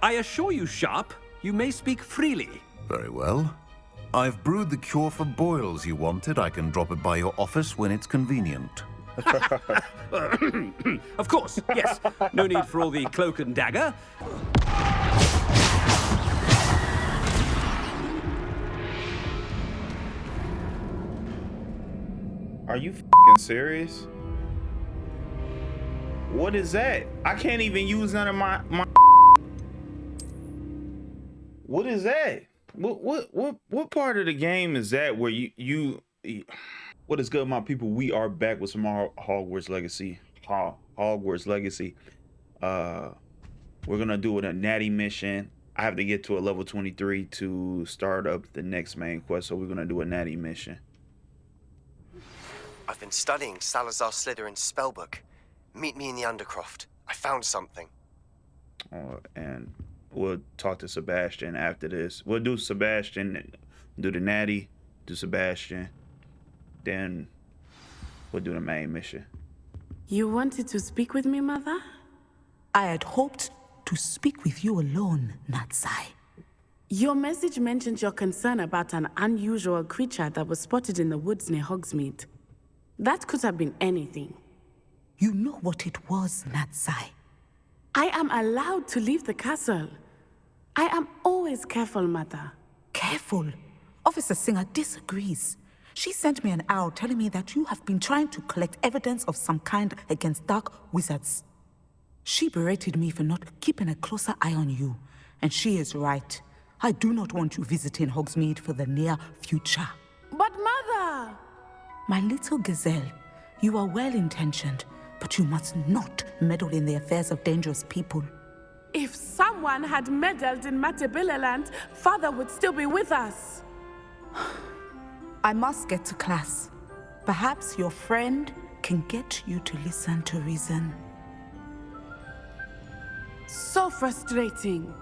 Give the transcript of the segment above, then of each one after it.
I assure you, Sharp, you may speak freely. Very well. I've brewed the cure for boils you wanted. I can drop it by your office when it's convenient. Of course, yes. No need for all the cloak and dagger. Are you f***ing serious? What is that? I can't even use none of my. What is that? What part of the game is that where you what is good, my people? We are back with some more Hogwarts Legacy. Hogwarts Legacy. We're gonna do a natty mission. I have to get to a level 23 to start up the next main quest, so we're gonna do a natty mission. I've been studying Salazar Slytherin's spellbook. Meet me in the Undercroft. I found something. And we'll talk to Sebastian after this. We'll do Sebastian, do the natty, do Sebastian, then we'll do the main mission. You wanted to speak with me, Mother? I had hoped to speak with you alone, Natsai. Your message mentioned your concern about an unusual creature that was spotted in the woods near Hogsmeade. That could have been anything. You know what it was, Natsai. I am allowed to leave the castle. I am always careful, Mother. Careful? Officer Singer disagrees. She sent me an owl telling me that you have been trying to collect evidence of some kind against dark wizards. She berated me for not keeping a closer eye on you, and she is right. I do not want you visiting Hogsmeade for the near future. But Mother! My little gazelle, you are well-intentioned, but you must not meddle in the affairs of dangerous people. If someone had meddled in Matabeleland, Father would still be with us. I must get to class. Perhaps your friend can get you to listen to reason. So frustrating.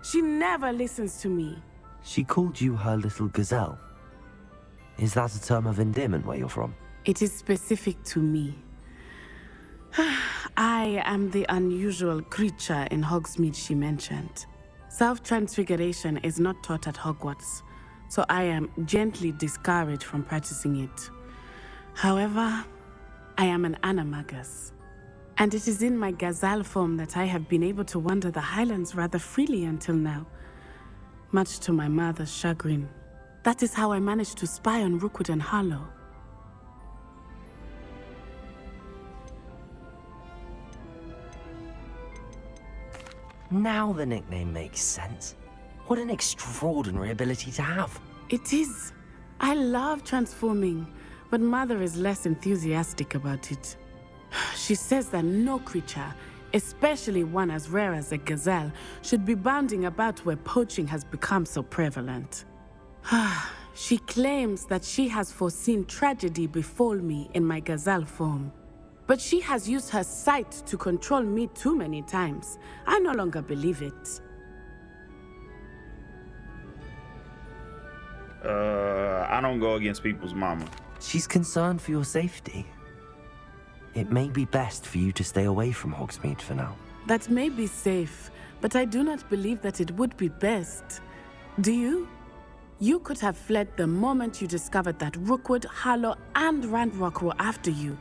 She never listens to me. She called you her little gazelle. Is that a term of endearment where you're from? It is specific to me. I am the unusual creature in Hogsmeade she mentioned. Self-transfiguration is not taught at Hogwarts, so I am gently discouraged from practicing it. However, I am an animagus, and it is in my gazelle form that I have been able to wander the Highlands rather freely until now, much to my mother's chagrin. That is how I managed to spy on Rookwood and Harlow. Now the nickname makes sense. What an extraordinary ability to have. It is. I love transforming, but Mother is less enthusiastic about it. She says that no creature, especially one as rare as a gazelle, should be bounding about where poaching has become so prevalent. She claims that she has foreseen tragedy befall me in my gazelle form. But she has used her sight to control me too many times. I no longer believe it. I don't go against people's mama. She's concerned for your safety. It may be best for you to stay away from Hogsmeade for now. That may be safe, but I do not believe that it would be best. Do you? You could have fled the moment you discovered that Rookwood, Harlow, and Ranrock were after you,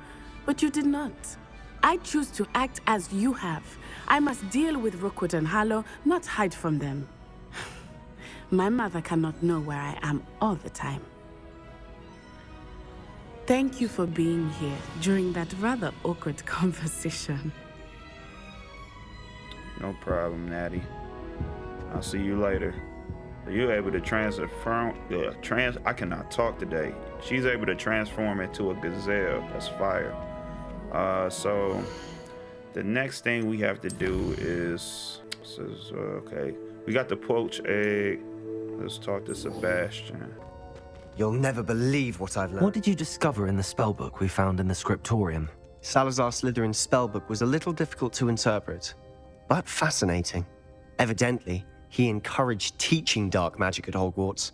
but you did not. I choose to act as you have. I must deal with Rookwood and Harlow, not hide from them. My mother cannot know where I am all the time. Thank you for being here during that rather awkward conversation. No problem, Natty. I'll see you later. Are you able to I cannot talk today. She's able to transform into a gazelle. That's fire. So the next thing we have to do is okay. We got the poached egg. Let's talk to Sebastian. You'll never believe what I've learned. What did you discover in the spellbook we found in the scriptorium? Salazar Slytherin's spellbook was a little difficult to interpret, but fascinating. Evidently, he encouraged teaching dark magic at Hogwarts.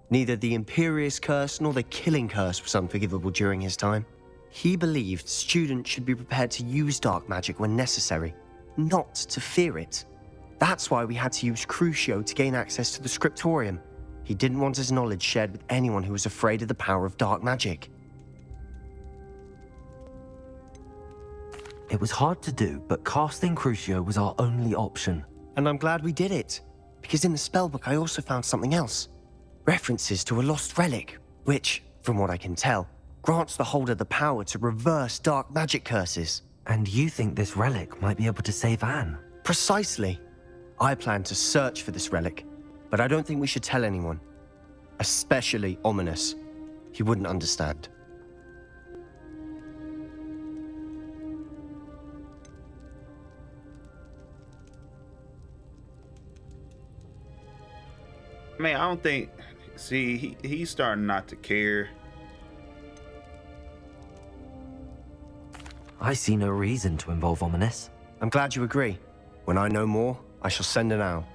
Neither the Imperious Curse nor the Killing Curse was unforgivable during his time. He believed students should be prepared to use dark magic when necessary, not to fear it. That's why we had to use Crucio to gain access to the scriptorium. He didn't want his knowledge shared with anyone who was afraid of the power of dark magic. It was hard to do, but casting Crucio was our only option. And I'm glad we did it, because in the spellbook I also found something else. References to a lost relic, which, from what I can tell, grants the holder the power to reverse dark magic curses. And you think this relic might be able to save Anne? Precisely. I plan to search for this relic, but I don't think we should tell anyone. Especially Ominous. He wouldn't understand. I mean, I don't think. See, he's starting not to care. I see no reason to involve Ominous. I'm glad you agree. When I know more, I shall send an owl.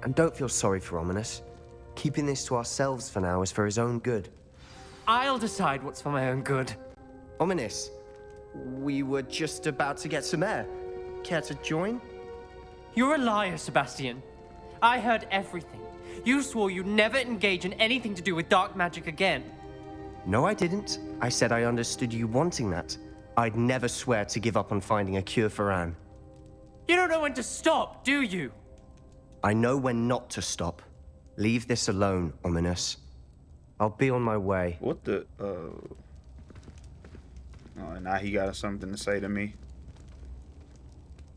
And don't feel sorry for Ominous. Keeping this to ourselves for now is for his own good. I'll decide what's for my own good. Ominous, we were just about to get some air. Care to join? You're a liar, Sebastian. I heard everything. You swore you'd never engage in anything to do with dark magic again. No, I didn't. I said I understood you wanting that. I'd never swear to give up on finding a cure for Anne. You don't know when to stop, do you? I know when not to stop. Leave this alone, Ominous. I'll be on my way. What the? Oh, now he got something to say to me.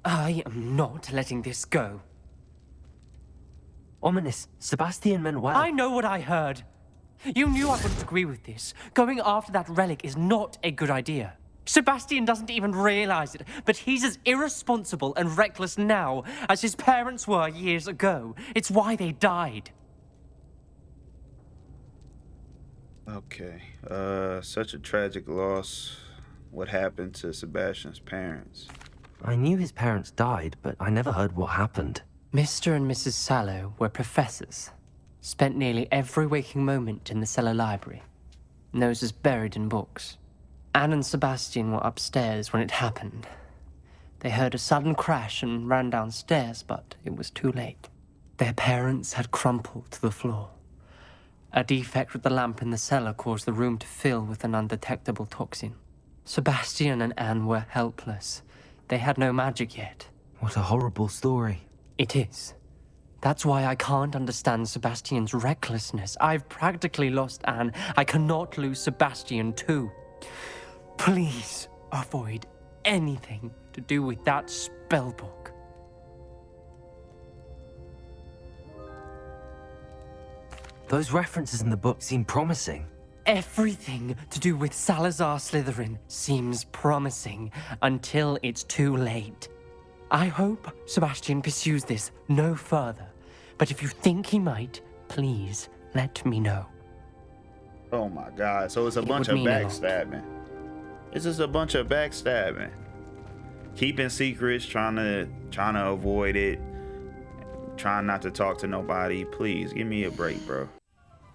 I am not letting this go. Ominous, Sebastian meant well. I know what I heard. You knew I wouldn't agree with this. Going after that relic is not a good idea. Sebastian doesn't even realize it, but he's as irresponsible and reckless now as his parents were years ago. It's why they died. Okay. Such a tragic loss. What happened to Sebastian's parents? I knew his parents died, but I never heard what happened. Mr. and Mrs. Sallow were professors. Spent nearly every waking moment in the cellar library. Noses buried in books. Anne and Sebastian were upstairs when it happened. They heard a sudden crash and ran downstairs, but it was too late. Their parents had crumpled to the floor. A defect with the lamp in the cellar caused the room to fill with an undetectable toxin. Sebastian and Anne were helpless. They had no magic yet. What a horrible story. It is. That's why I can't understand Sebastian's recklessness. I've practically lost Anne. I cannot lose Sebastian too. Please avoid anything to do with that spellbook. Those references in the book seem promising. Everything to do with Salazar Slytherin seems promising until it's too late. I hope Sebastian pursues this no further, but if you think he might, please let me know. Oh my God! So it's a bunch of backstabbing. It's just a bunch of backstabbing, keeping secrets, trying to avoid it, trying not to talk to nobody. Please give me a break, bro.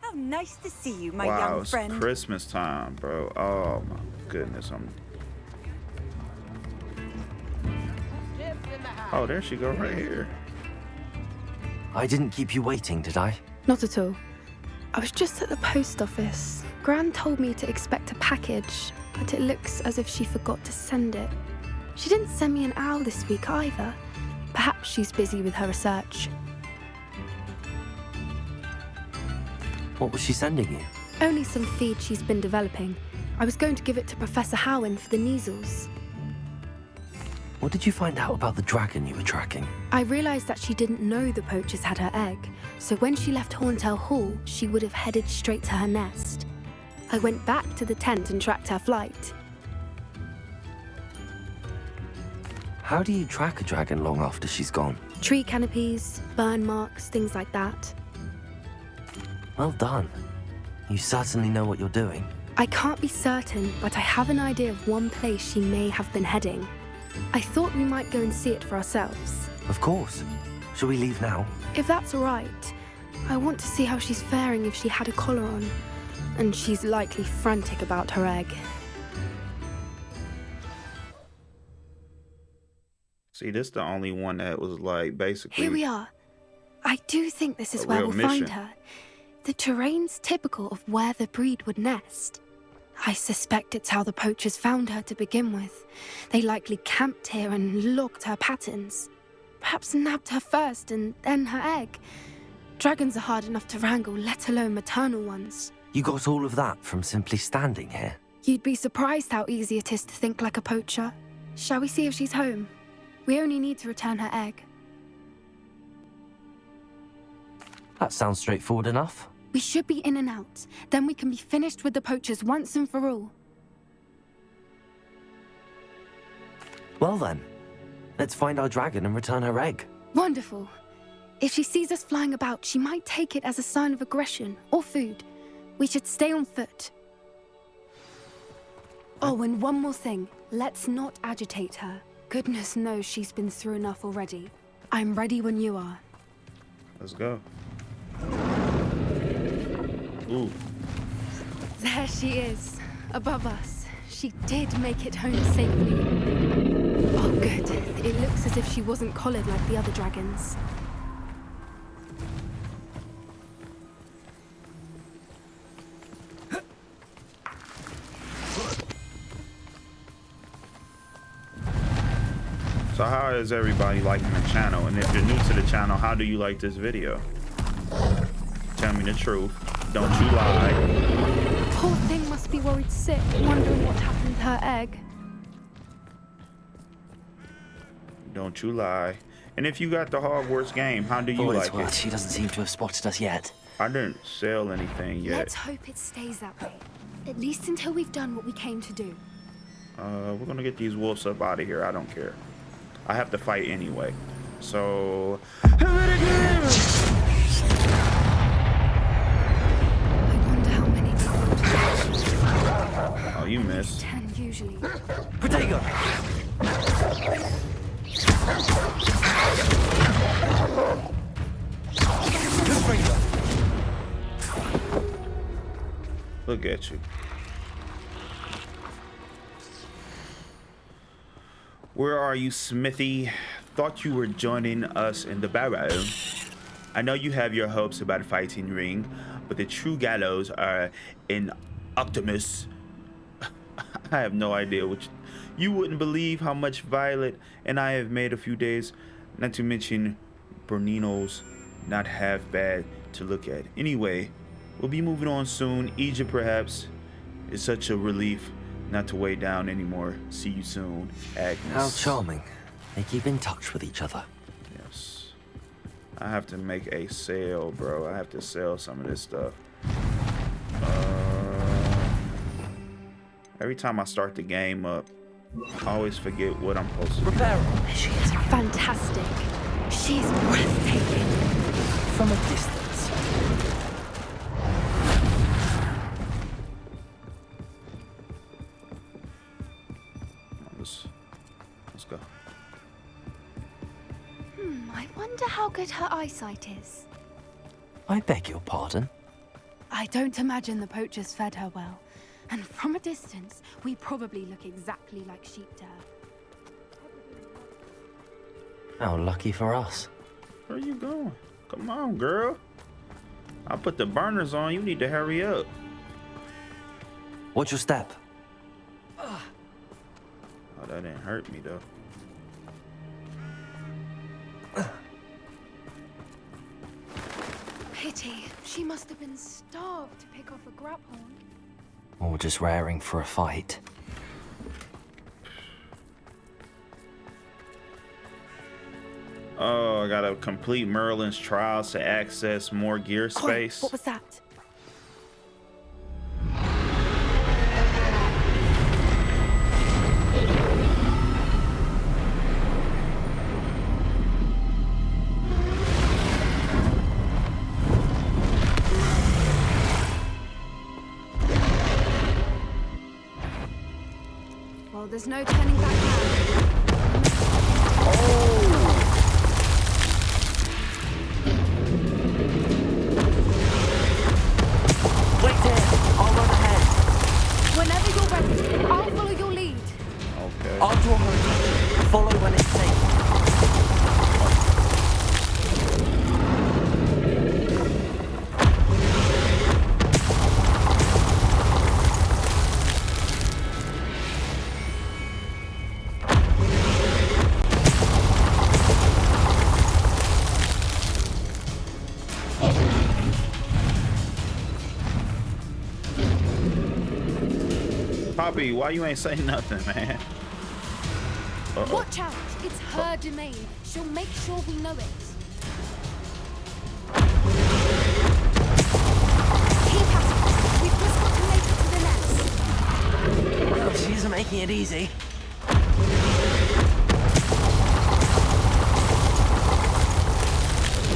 How nice to see you, my wow, young it's friend. Christmas time, bro. Oh my goodness, Oh, there she go, right here. I didn't keep you waiting, did I? Not at all. I was just at the post office. Gran told me to expect a package, but it looks as if she forgot to send it. She didn't send me an owl this week either. Perhaps she's busy with her research. What was she sending you? Only some feed she's been developing. I was going to give it to Professor Howen for the measles. What did you find out about the dragon you were tracking? I realised that she didn't know the poachers had her egg, so when she left Horntail Hall, she would have headed straight to her nest. I went back to the tent and tracked her flight. How do you track a dragon long after she's gone? Tree canopies, burn marks, things like that. Well done. You certainly know what you're doing. I can't be certain, but I have an idea of one place she may have been heading. I thought we might go and see it for ourselves. Of course. Shall we leave now? If that's all right. I want to see how she's faring if she had a collar on. And she's likely frantic about her egg. See, this the only one that was like basically. Here we are. I do think this is a where real we'll mission. find her. The terrain's typical of where the breed would nest. I suspect it's how the poachers found her to begin with. They likely camped here and logged her patterns. Perhaps nabbed her first and then her egg. Dragons are hard enough to wrangle, let alone maternal ones. You got all of that from simply standing here? You'd be surprised how easy it is to think like a poacher. Shall we see if she's home? We only need to return her egg. That sounds straightforward enough. We should be in and out. Then we can be finished with the poachers once and for all. Well then, let's find our dragon and return her egg. Wonderful. If she sees us flying about, she might take it as a sign of aggression or food. We should stay on foot. Oh, and one more thing. Let's not agitate her. Goodness knows she's been through enough already. I'm ready when you are. Let's go. Ooh. There she is, above us. She did make it home safely. Oh, good. It looks as if she wasn't collared like the other dragons. So how is everybody liking the channel? And if you're new to the channel, how do you like this video? Tell me the truth. Don't you lie. Poor thing must be worried sick, wondering what happened to her egg. Don't you lie. And if you got the Hogwarts game, how do you like it? She doesn't seem to have spotted us yet. I didn't sell anything yet. Let's hope it stays that way. At least until we've done what we came to do. We're gonna get these wolves up out of here. I don't care. I have to fight anyway. So I wonder how many times. oh, you missed. 10 usually. Protego! Look at you. Where are you, Smithy? Thought you were joining us in the barrow. I know you have your hopes about fighting Ring, but the true gallows are in Optimus. I have no idea what you wouldn't believe how much Violet and I have made a few days, not to mention Bernino's not half bad to look at. Anyway, we'll be moving on soon. Egypt perhaps is such a relief not to weigh down anymore. See you soon, Agnes. How charming. They keep in touch with each other. Yes. I have to make a sale, bro. I have to sell some of this stuff. Every time I start the game up, I always forget what I'm supposed to do. There she is. Fantastic. She's breathtaking. From a distance. Let's go. I wonder how good her eyesight is. I beg your pardon? I don't imagine the poachers fed her well. And from a distance, we probably look exactly like sheep to her. How lucky for us. Where are you going? Come on, girl. I put the burners on. You need to hurry up. Watch your step. Oh, that didn't hurt me, though. Pity. She must have been starved to pick off a grapple. Or just raring for a fight. Oh, I gotta complete Merlin's trials to access more gear space. What was that? Well, there's no turning back now. Wait there! I'll run ahead. Whenever you're ready, I'll follow your lead. Okay. I'll draw her attention. Follow when it's safe. Poppy, why you ain't say nothing, man? Uh-oh. Watch out! It's her domain. She'll make sure we know it. Keep at it. We've just got to make it to the nest. Well, she isn't making it easy.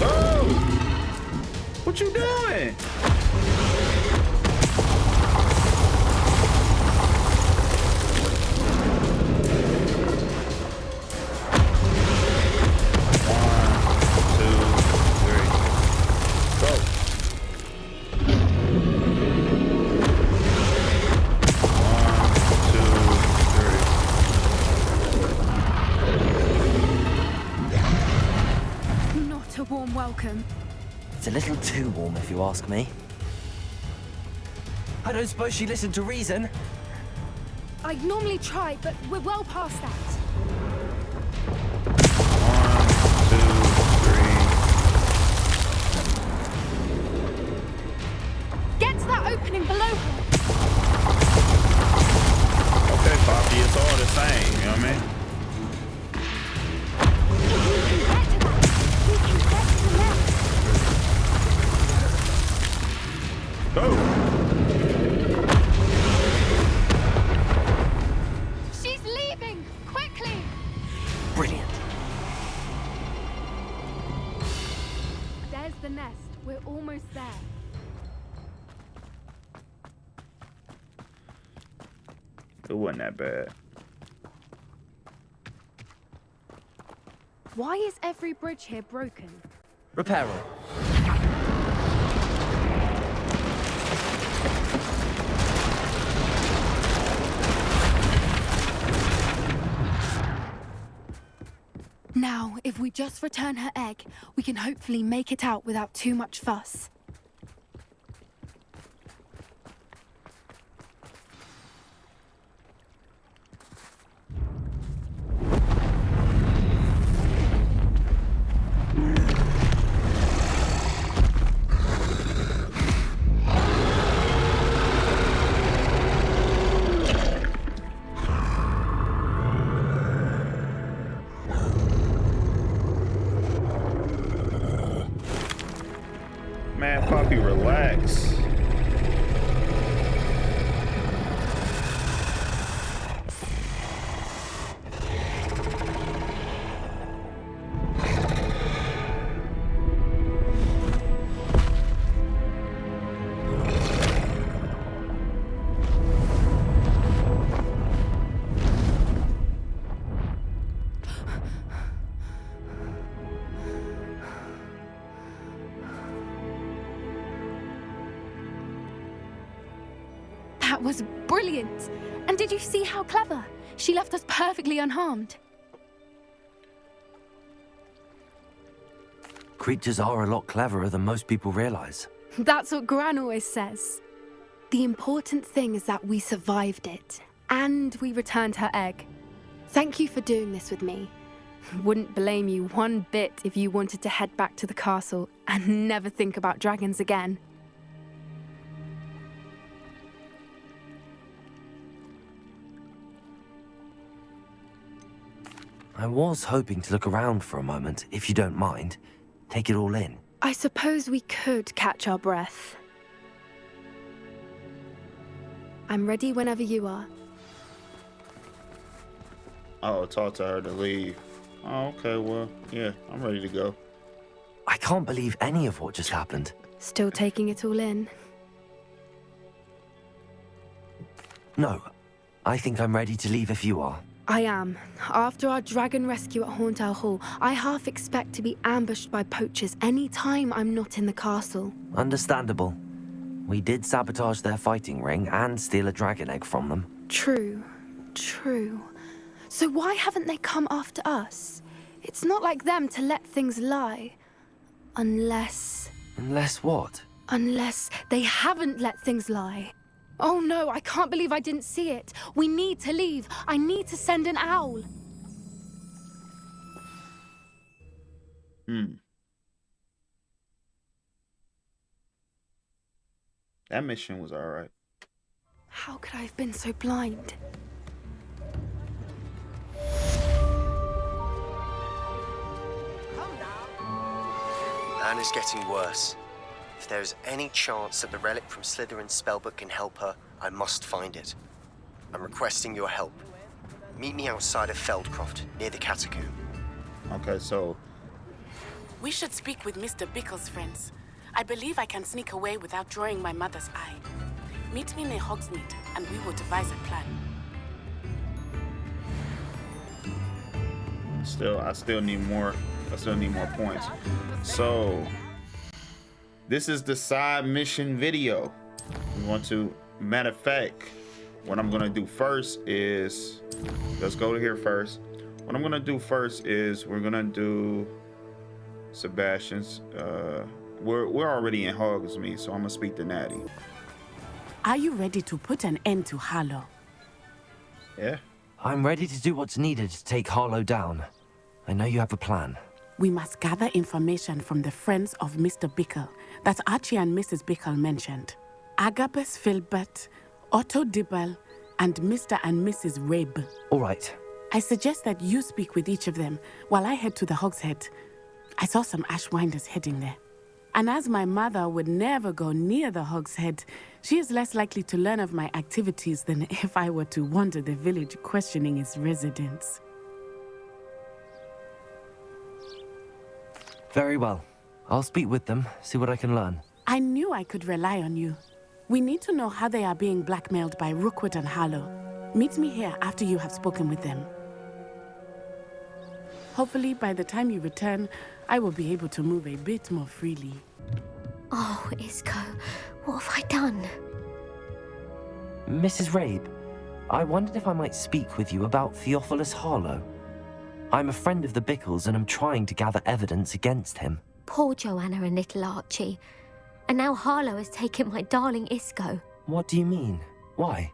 Oh! What you doing? Welcome. It's a little too warm, if you ask me. I don't suppose she listened to reason. I'd normally try, but we're well past that. 1, 2, 3. Get to that opening below her. Okay, Poppy, it's all the same, you know what I mean? Go! She's leaving! Quickly! Brilliant. There's the nest. We're almost there. It wasn't that bad. Why is every bridge here broken? Repair her. Now, if we just return her egg, we can hopefully make it out without too much fuss. Man, Poppy, relax. That was brilliant! And did you see how clever? She left us perfectly unharmed. Creatures are a lot cleverer than most people realize. That's what Gran always says. The important thing is that we survived it, and we returned her egg. Thank you for doing this with me. Wouldn't blame you one bit if you wanted to head back to the castle and never think about dragons again. I was hoping to look around for a moment, if you don't mind. Take it all in. I suppose we could catch our breath. I'm ready whenever you are. Oh, talk to her to leave. Oh, okay, well, yeah, I'm ready to go. I can't believe any of what just happened. Still taking it all in? No, I think I'm ready to leave if you are. I am. After our dragon rescue at Hauntow Hall, I half expect to be ambushed by poachers any time I'm not in the castle. Understandable. We did sabotage their fighting ring and steal a dragon egg from them. True. True. So why haven't they come after us? It's not like them to let things lie. Unless... Unless what? Unless they haven't let things lie. Oh no, I can't believe I didn't see it. We need to leave. I need to send an owl. That mission was alright. How could I have been so blind? Anne is getting worse. If there is any chance that the relic from Slytherin's spellbook can help her, I must find it. I'm requesting your help. Meet me outside of Feldcroft, near the catacomb. Okay, so... We should speak with Mr. Bickle's friends. I believe I can sneak away without drawing my mother's eye. Meet me near Hogsmeade, and we will devise a plan. I still need more points. So, this is the side mission video. We want to, matter of fact, what I'm gonna do first is, let's go to here first. What I'm gonna do first is we're gonna do Sebastian's. We're already in Hogsmeade, so I'm gonna speak to Natty. Are you ready to put an end to Harlow? Yeah. I'm ready to do what's needed to take Harlow down. I know you have a plan. We must gather information from the friends of Mr. Bickle that Archie and Mrs. Bickle mentioned. Agabus Filbert, Otto Dibble, and Mr. and Mrs. Rabe. All right. I suggest that you speak with each of them while I head to the Hogshead. I saw some Ashwinders heading there. And as my mother would never go near the Hogshead, she is less likely to learn of my activities than if I were to wander the village questioning its residents. Very well. I'll speak with them, see what I can learn. I knew I could rely on you. We need to know how they are being blackmailed by Rookwood and Harlow. Meet me here after you have spoken with them. Hopefully, by the time you return, I will be able to move a bit more freely. Oh, Isco, what have I done? Mrs. Rabe, I wondered if I might speak with you about Theophilus Harlow. I'm a friend of the Bickles and I'm trying to gather evidence against him. Poor Joanna and little Archie. And now Harlow has taken my darling Isco. What do you mean? Why?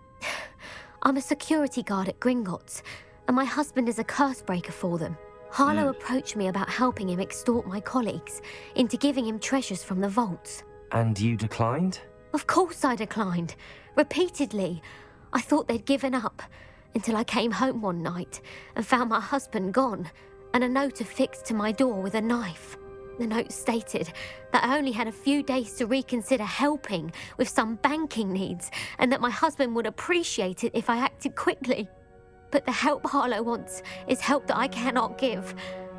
I'm a security guard at Gringotts, and my husband is a curse breaker for them. Harlow approached me about helping him extort my colleagues into giving him treasures from the vaults. And you declined? Of course I declined. Repeatedly. I thought they'd given up, until I came home one night and found my husband gone, and a note affixed to my door with a knife. The note stated that I only had a few days to reconsider helping with some banking needs, and that my husband would appreciate it if I acted quickly. But the help Harlow wants is help that I cannot give,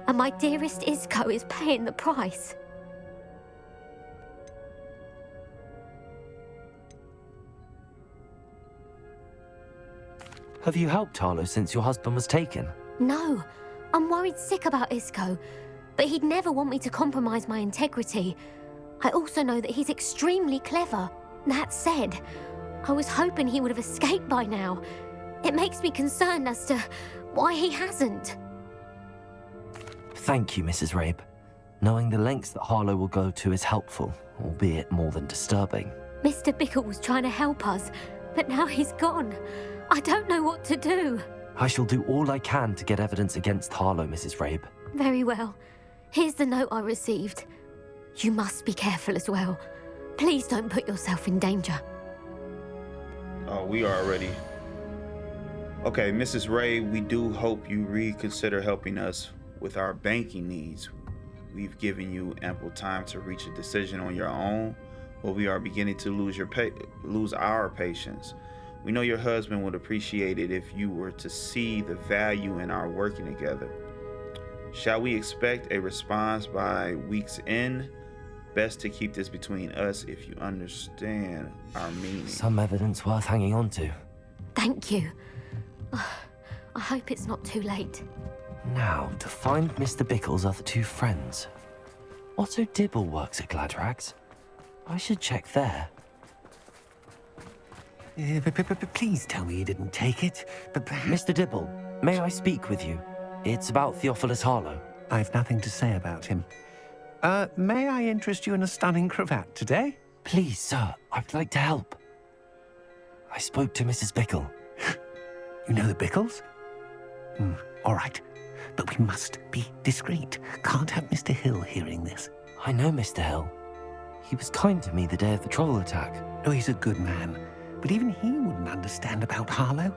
and my dearest Isco is paying the price. Have you helped Harlow since your husband was taken? No, I'm worried sick about Isco, but he'd never want me to compromise my integrity. I also know that he's extremely clever. That said, I was hoping he would have escaped by now. It makes me concerned as to why he hasn't. Thank you, Mrs. Rabe. Knowing the lengths that Harlow will go to is helpful, albeit more than disturbing. Mr. Bickle was trying to help us, but now he's gone. I don't know what to do. I shall do all I can to get evidence against Harlow, Mrs. Rabe. Very well. Here's the note I received. You must be careful as well. Please don't put yourself in danger. Oh, we are already. Okay, Mrs. Ray, we do hope you reconsider helping us with our banking needs. We've given you ample time to reach a decision on your own, but we are beginning to lose our patience. We know your husband would appreciate it if you were to see the value in our working together. Shall we expect a response by week's end? Best to keep this between us if you understand our meaning. Some evidence worth hanging on to. Thank you. I hope it's not too late. Now, to find Mr. Bickle's other two friends. Otto Dibble works at Gladrags. I should check there. Please tell me you didn't take it. Mr. Dibble, may I speak with you? It's about Theophilus Harlow. I've nothing to say about him. May I interest you in a stunning cravat today? Please, sir, I'd like to help. I spoke to Mrs. Bickle. You know the Bickles? All right, but we must be discreet. Can't have Mr. Hill hearing this. I know Mr. Hill. He was kind to me the day of the troll attack. Oh, he's a good man. but even he wouldn't understand about Harlow.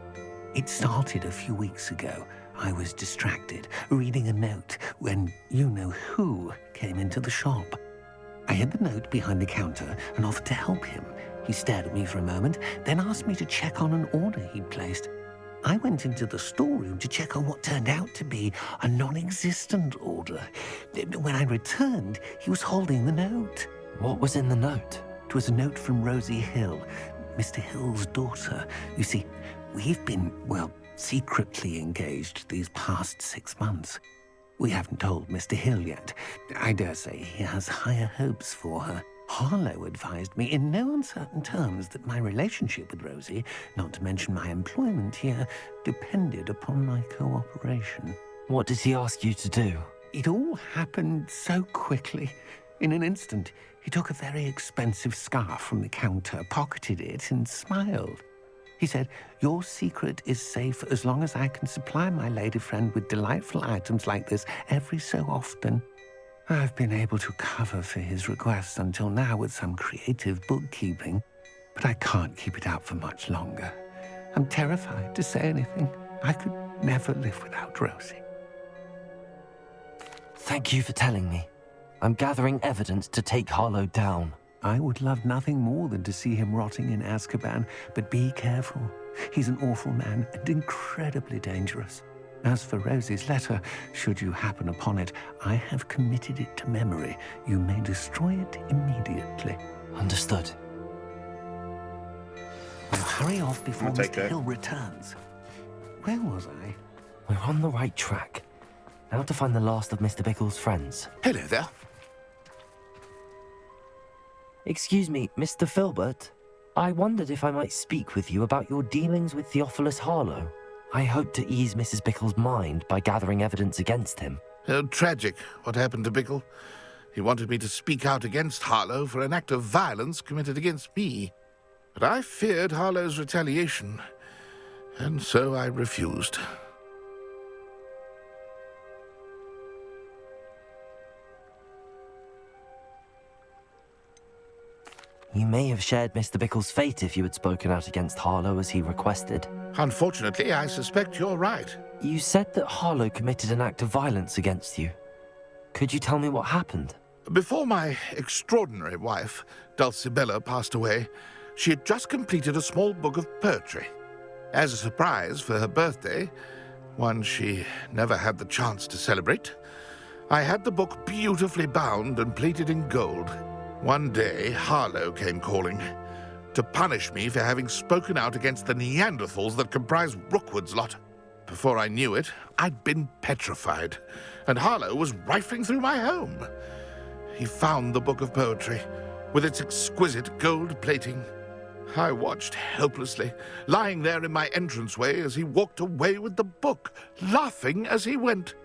It started a few weeks ago. I was distracted, reading a note, when you-know-who came into the shop. I hid the note behind the counter and offered to help him. He stared at me for a moment, then asked me to check on an order he'd placed. I went into the storeroom to check on what turned out to be a non-existent order. When I returned, he was holding the note. What was in the note? It was a note from Rosie Hill, Mr. Hill's daughter. You see, we've been, well, secretly engaged these past 6 months. We haven't told Mr. Hill yet. I dare say he has higher hopes for her. Harlow advised me in no uncertain terms that my relationship with Rosie, not to mention my employment here, depended upon my cooperation. What did he ask you to do? It all happened so quickly. In an instant, he took a very expensive scarf from the counter, pocketed it, and smiled. He said, "Your secret is safe as long as I can supply my lady friend with delightful items like this every so often." I've been able to cover for his request until now with some creative bookkeeping, but I can't keep it out for much longer. I'm terrified to say anything. I could never live without Rosie. Thank you for telling me. I'm gathering evidence to take Harlow down. I would love nothing more than to see him rotting in Azkaban, but be careful. He's an awful man and incredibly dangerous. As for Rosie's letter, should you happen upon it, I have committed it to memory. You may destroy it immediately. Understood. Now hurry off before I'll take Mr. that. Hill returns. Where was I? We're on the right track. Now to find the last of Mr. Bickle's friends. Hello there. Excuse me, Mr. Filbert. I wondered if I might speak with you about your dealings with Theophilus Harlow. I hope to ease Mrs. Bickle's mind by gathering evidence against him. Tragic, what happened to Bickle. He wanted me to speak out against Harlow for an act of violence committed against me. But I feared Harlow's retaliation, and so I refused. You may have shared Mr. Bickle's fate if you had spoken out against Harlow as he requested. Unfortunately, I suspect you're right. You said that Harlow committed an act of violence against you. Could you tell me what happened? Before my extraordinary wife, Dulcibella, passed away, she had just completed a small book of poetry. As a surprise for her birthday, one she never had the chance to celebrate, I had the book beautifully bound and plated in gold. One day, Harlow came calling to punish me for having spoken out against the Neanderthals that comprise Rookwood's lot. Before I knew it, I'd been petrified, and Harlow was rifling through my home. He found the book of poetry, with its exquisite gold plating. I watched helplessly, lying there in my entranceway as he walked away with the book, laughing as he went.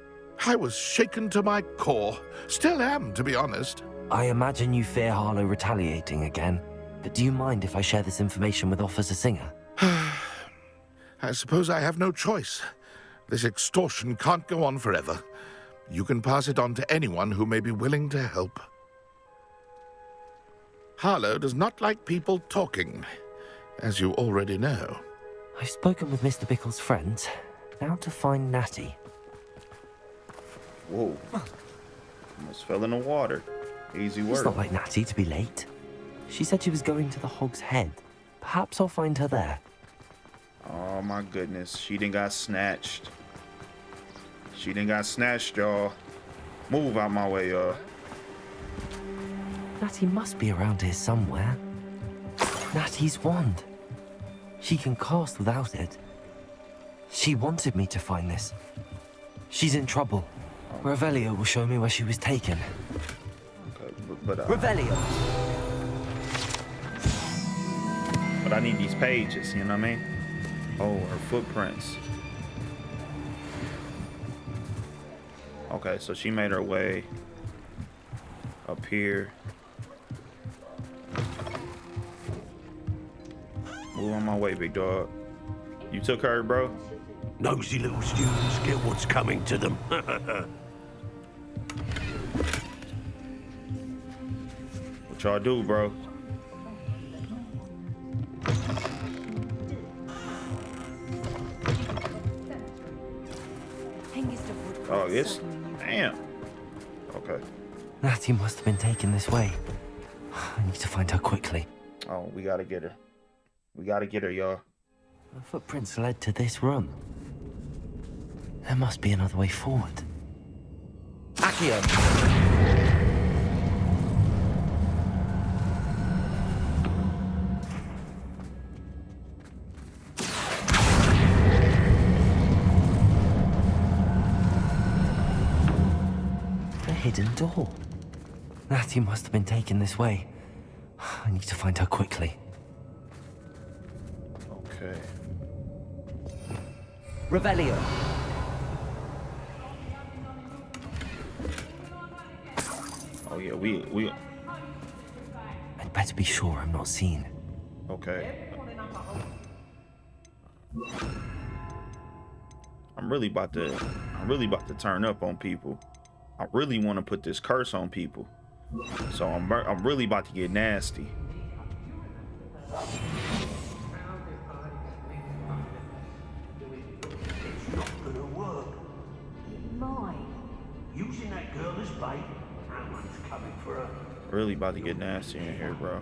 I was shaken to my core. Still am, to be honest. I imagine you fear Harlow retaliating again, but do you mind if I share this information with Officer Singer? I suppose I have no choice. This extortion can't go on forever. You can pass it on to anyone who may be willing to help. Harlow does not like people talking, as you already know. I've spoken with Mr. Bickle's friends. Now to find Natty. Whoa. Almost fell in the water. Easy work. It's not like Natty to be late. She said she was going to the Hog's Head. Perhaps I'll find her there. Oh my goodness. She done got snatched. She done got snatched, y'all. Move out my way, y'all. Natty must be around here somewhere. Natty's wand. She can cast without it. She wanted me to find this. She's in trouble. Revelio will show me where she was taken. Revelio! But I need these pages, you know what I mean? Oh, her footprints. Okay, so she made her way up here. Move on my way, big dog. You took her, bro? Nosy little students get what's coming to them. What y'all do, bro? Oh, it's... Damn. Okay. Natty must have been taken this way. I need to find her quickly. Oh, we gotta get her. We gotta get her, y'all. The footprints led to this room. There must be another way forward. Accio! A hidden door. Natty must have been taken this way. I need to find her quickly. Okay. Revelio. Oh yeah, we. I'd better be sure I'm not seen. Okay. I'm really about to turn up on people. I really want to put this curse on people. So I'm really about to get nasty. Using that girl as bait, no one's coming for her. Really about to get nasty in here, bro.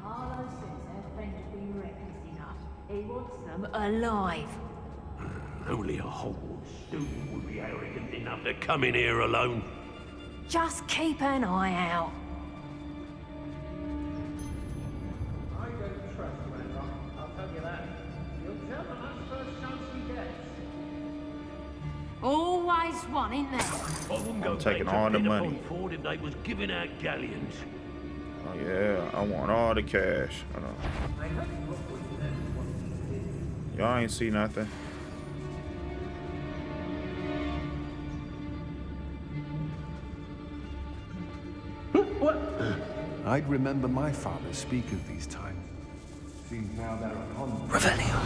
Harlow says her friend has been reckless enough. He wants them alive. Only a Hogwarts student would be arrogant enough to come in here alone. Just keep an eye out. I don't trust Randolph, I'll tell you that. You'll tell them that's the first chance he gets. Always one in there. I wouldn't go I'm taking back to all the Peter money. Ford if they was giving out galleons. Oh yeah, I want all the cash. Hold on. I know what was there. Y'all ain't see nothing. I'd remember my father speak of these times. Seems now they're upon me. Revelio.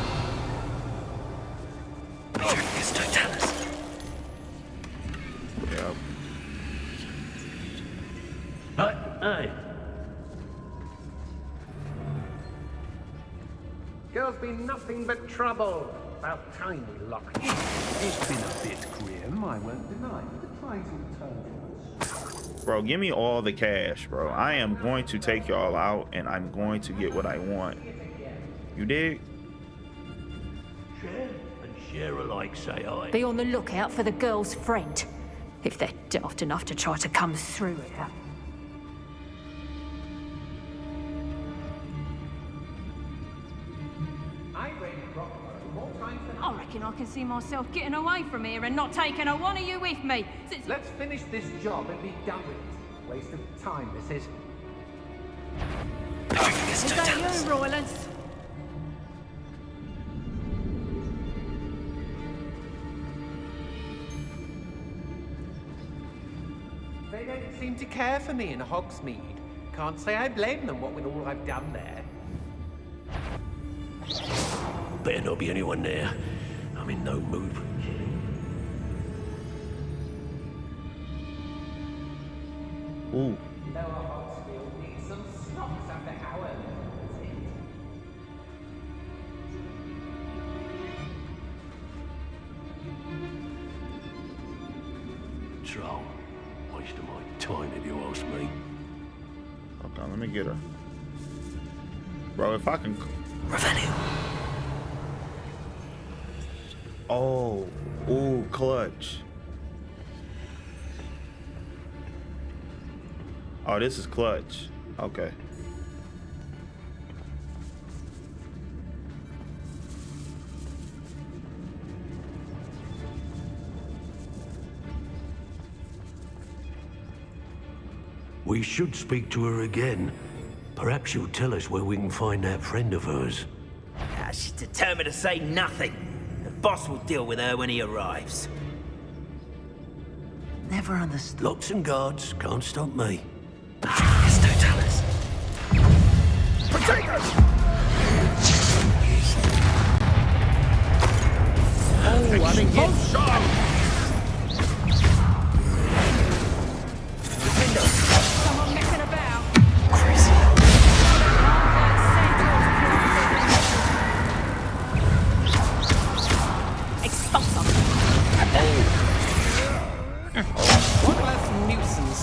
Petricus Totalis. Yeah. Hey. Girl's been nothing but trouble. About time we locked in. It's been a bit grim, I won't deny. The tides will turn for us. Bro, give me all the cash, bro. I am going to take y'all out and I'm going to get what I want. You dig? Share and share alike, say I. Be on the lookout for the girl's friend. If they're daft enough to try to come through here. I reckon I can see myself getting away from here and not taking a one of you with me. Let's finish this job and be done with it. Waste of time, this is. Is that you, Roylance? They don't seem to care for me in Hogsmeade. Can't say I blame them, what with all I've done there. Better not be anyone there. I'm in no mood for killing. Ooh. Lower Hogsfield needs some stocks after our level is it. Troll. Waste of my time if you ask me. Okay, let me get her. Bro, if I can... Revelio. Oh. Ooh, clutch. Oh, this is clutch. Okay. We should speak to her again. Perhaps she'll tell us where we can find that friend of hers. She's determined to say nothing. The boss will deal with her when he arrives. Never understood. Locks and guards can't stop me. Petricus Totalis. Protect us! Oh, I mean, yes. Someone messing about. Expulse them.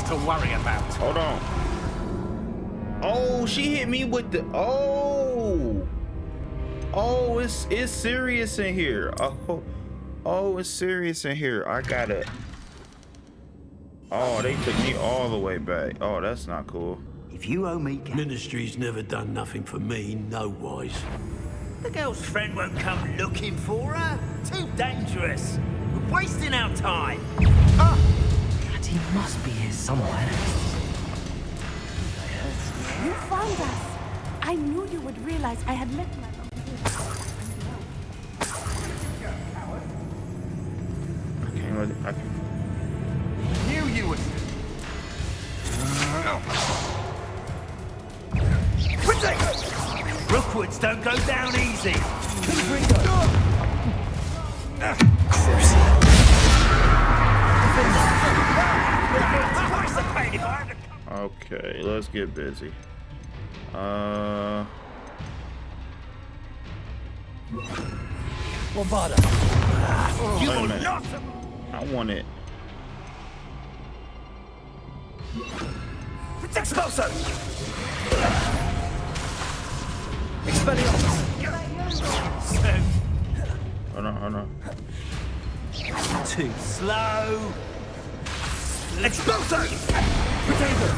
to worry about. Hold on. Oh, she hit me with the... Oh, it's serious in here. Oh, it's serious in here. I gotta... Oh, they took me all the way back. Oh, that's not cool. If you owe me... Ministry's never done nothing for me, no wise. The girl's friend won't come looking for her. Too dangerous. We're wasting our time. Ah! He must be here somewhere. You found us. I knew you would realize I had left my... I can't... Knew you would. Rookwoods don't go down easy. Okay, let's get busy. Bombarda. Wait a minute. I want it. Expulso! Expelliarmus! Hold on. Too slow! Expulso! Potato!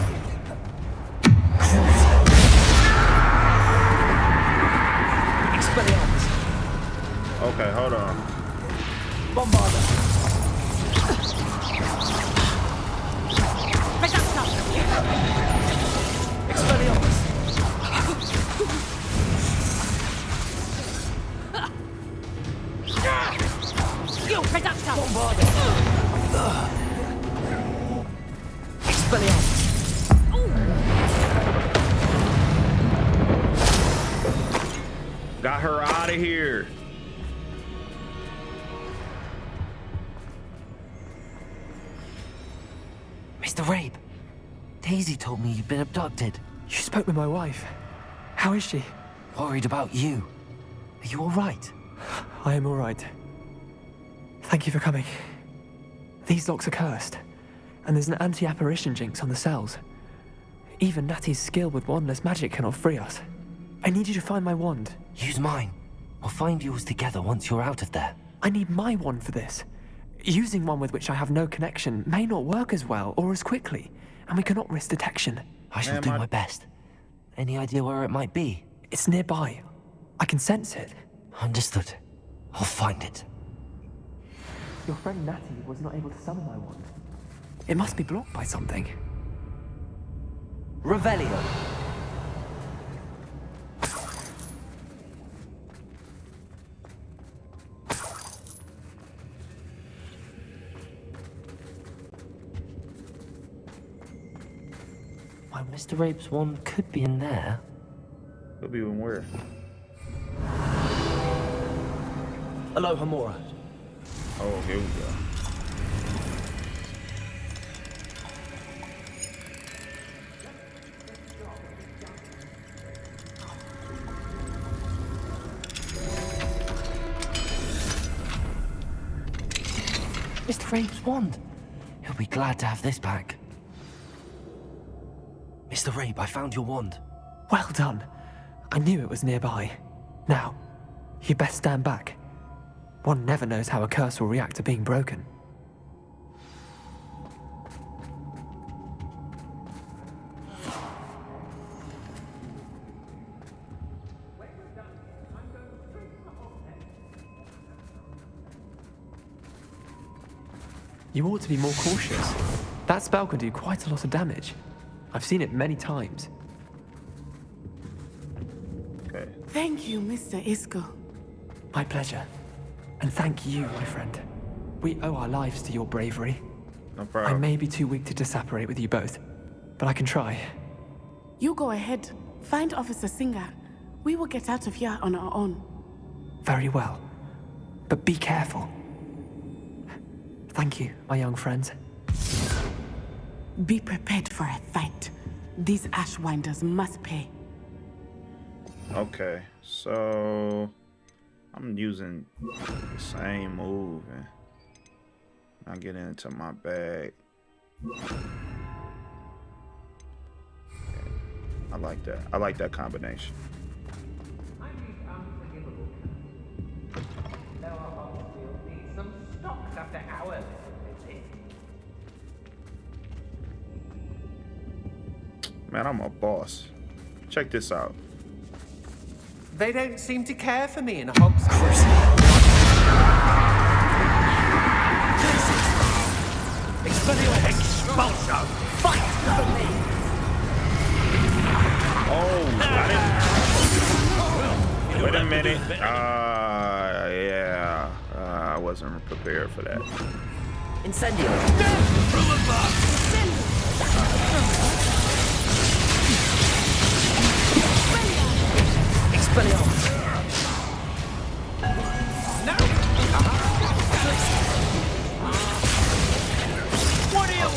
Expelliarmus! Okay, hold on. Bombarda! Expelliarmus! Io predacta! Bombarda! Expelliarmus! Got her out of here. Mr. Rabe, Daisy told me you'd been abducted. You spoke with my wife. How is she? Worried about you. Are you all right? I am all right. Thank you for coming. These locks are cursed, and there's an anti-apparition jinx on the cells. Even Natty's skill with wandless magic cannot free us. I need you to find my wand. Use mine. We'll find yours together once you're out of there. I need my wand for this. Using one with which I have no connection may not work as well or as quickly, and we cannot risk detection. I shall do my best. Any idea where it might be? It's nearby. I can sense it. Understood. I'll find it. Your friend Natty was not able to summon my wand. It must be blocked by something. Revelio. Mr. Rabe's wand could be in there. Could be in where? Aloha Mora. Oh, here we go. Mr. Rabe's wand. He'll be glad to have this back. Mr. Rabe, I found your wand. Well done. I knew it was nearby. Now, you best stand back. One never knows how a curse will react to being broken. You ought to be more cautious. That spell can do quite a lot of damage. I've seen it many times. Okay. Thank you, Mr. Isco. My pleasure. And thank you, my friend. We owe our lives to your bravery. No problem. I may be too weak to disapparate with you both, but I can try. You go ahead. Find Officer Singer. We will get out of here on our own. Very well. But be careful. Thank you, my young friends. Be prepared for a fight. These Ashwinders must pay. Okay, so I'm using the same move and not getting into my bag. I like that. I like that combination. Some stocks after hours. Man, I'm a boss. Check this out. They don't seem to care for me in Hogwarts. Expulsion! Fight for me! Oh, wait a minute. Yeah. I wasn't prepared for that. Incendio! Expelliarmus! No! What are you?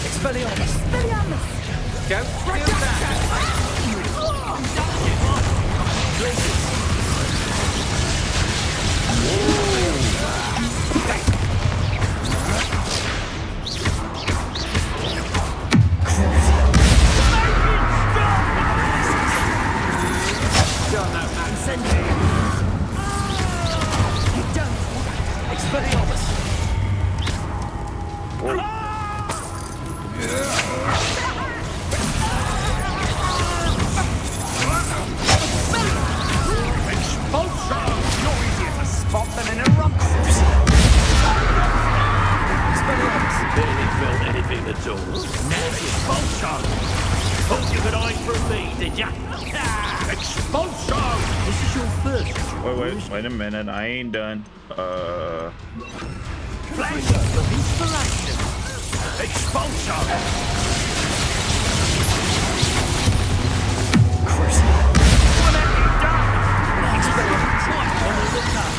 Expelliarmus! Expelliarmus! Don't do that! Expelliarmus! Anything at all. Nasty expulsion! Thought you could hide from me, did ya? Expulsion! This is your first. Wait a minute. I ain't done. Flash of inspiration! Expulsion! What have you done? Expelliarmus! On the lookout!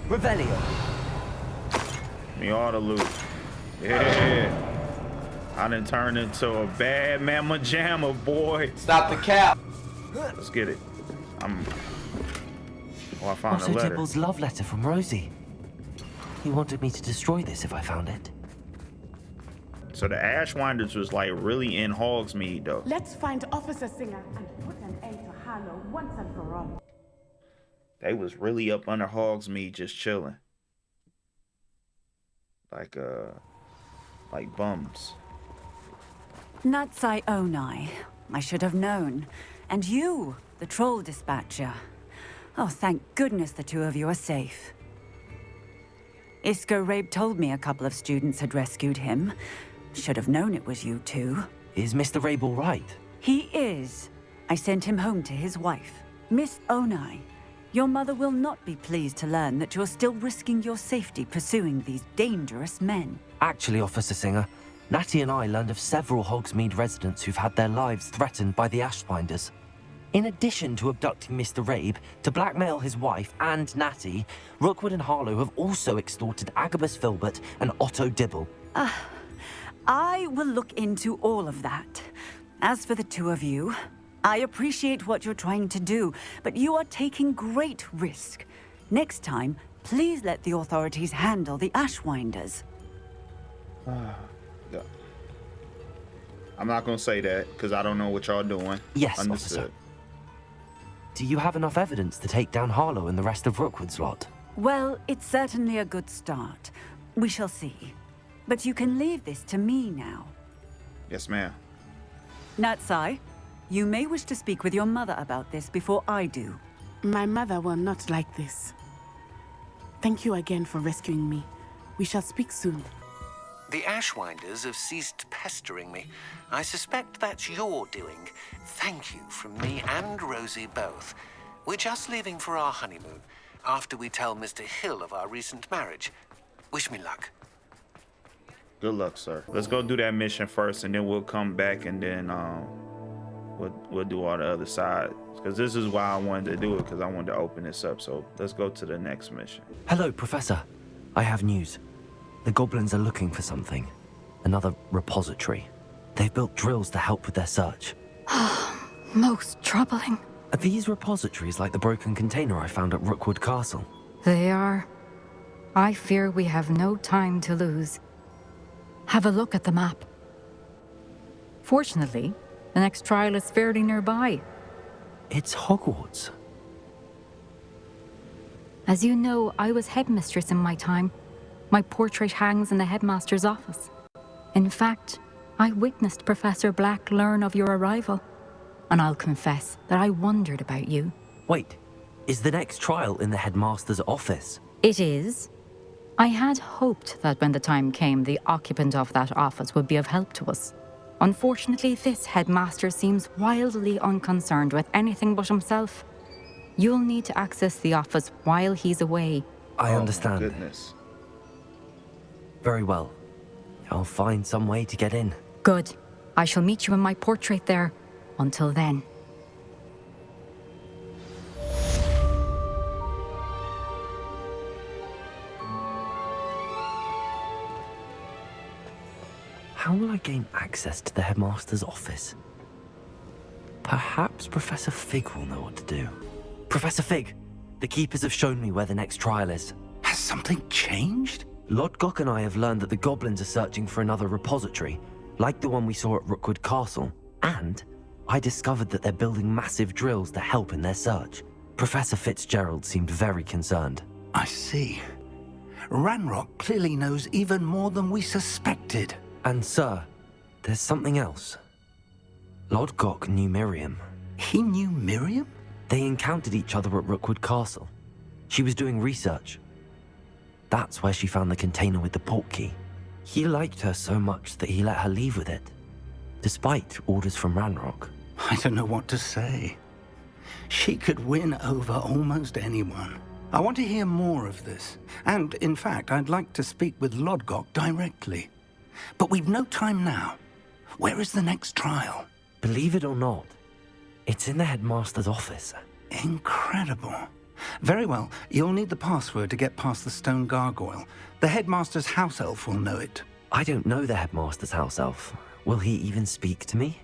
Revelio. Me all the loot. Yeah. I done turned into a bad mamma jamma, boy. Stop the cap. Let's get it. I found a Also letter. Dibble's love letter from Rosie. He wanted me to destroy this if I found it. So the Ashwinders was like really in Hogsmeade though. Let's find Officer Singer and put an end to Harlow once and for all. They was really up under Hogsmeade just chilling. Like bums. Natsai Onai. I should have known. And you, the troll dispatcher. Oh, thank goodness the two of you are safe. Isco Rabe told me a couple of students had rescued him. Should have known it was you two. Is Mr. Rabe all right? He is. I sent him home to his wife. Miss Onai, your mother will not be pleased to learn that you're still risking your safety pursuing these dangerous men. Actually, Officer Singer, Natty and I learned of several Hogsmeade residents who've had their lives threatened by the Ashbinders. In addition to abducting Mr. Rabe to blackmail his wife and Natty, Rookwood and Harlow have also extorted Agabus Filbert and Otto Dibble. I will look into all of that. As for the two of you, I appreciate what you're trying to do, but you are taking great risk. Next time, please let the authorities handle the Ashwinders. I'm not gonna say that because I don't know what y'all doing. Yes, understood. Officer. Do you have enough evidence to take down Harlow and the rest of Rookwood's lot? Well, it's certainly a good start. We shall see. But you can leave this to me now. Yes, ma'am. Natsai, you may wish to speak with your mother about this before I do. My mother will not like this. Thank you again for rescuing me. We shall speak soon. The Ashwinders have ceased pestering me. I suspect that's your doing. Thank you from me and Rosie both. We're just leaving for our honeymoon, after we tell Mr. Hill of our recent marriage. Wish me luck. Good luck, sir. Let's go do that mission first, and then we'll come back, and then we'll do all the other side. Because this is why I wanted to do it, because I wanted to open this up. So let's go to the next mission. Hello, Professor. I have news. The goblins are looking for something. Another repository. They've built drills to help with their search. Most troubling. Are these repositories like the broken container I found at Rookwood Castle? They are. I fear we have no time to lose. Have a look at the map. Fortunately, the next trial is fairly nearby. It's Hogwarts. As you know, I was headmistress in my time. My portrait hangs in the headmaster's office. In fact, I witnessed Professor Black learn of your arrival. And I'll confess that I wondered about you. Wait, is the next trial in the headmaster's office? It is. I had hoped that when the time came, the occupant of that office would be of help to us. Unfortunately, this headmaster seems wildly unconcerned with anything but himself. You'll need to access the office while he's away. I understand. My goodness. Very well. I'll find some way to get in. Good. I shall meet you in my portrait there. Until then. How will I gain access to the headmaster's office? Perhaps Professor Fig will know what to do. Professor Fig, the keepers have shown me where the next trial is. Has something changed? Lodgok and I have learned that the goblins are searching for another repository, like the one we saw at Rookwood Castle. And I discovered that they're building massive drills to help in their search. Professor Fitzgerald seemed very concerned. I see. Ranrock clearly knows even more than we suspected. And sir, there's something else. Lodgok knew Miriam. He knew Miriam? They encountered each other at Rookwood Castle. She was doing research. That's where she found the container with the portkey. He liked her so much that he let her leave with it, despite orders from Ranrock. I don't know what to say. She could win over almost anyone. I want to hear more of this. And, in fact, I'd like to speak with Lodgok directly. But we've no time now. Where is the next trial? Believe it or not, it's in the headmaster's office. Incredible. Very well. You'll need the password to get past the stone gargoyle. The headmaster's house elf will know it. I don't know the headmaster's house elf. Will he even speak to me?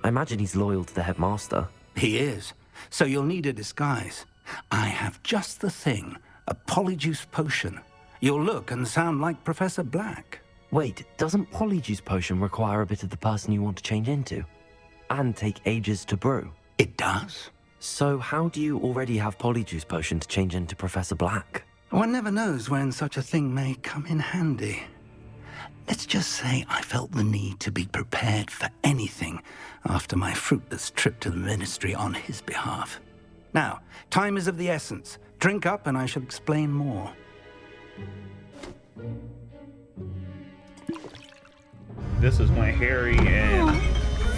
I imagine he's loyal to the headmaster. He is. So you'll need a disguise. I have just the thing. A polyjuice potion. You'll look and sound like Professor Black. Wait, doesn't polyjuice potion require a bit of the person you want to change into? And take ages to brew? It does. So how do you already have polyjuice potion to change into Professor Black? One never knows when such a thing may come in handy. Let's just say I felt the need to be prepared for anything after my fruitless trip to the ministry on his behalf. Now, time is of the essence. Drink up and I shall explain more. This is when Harry and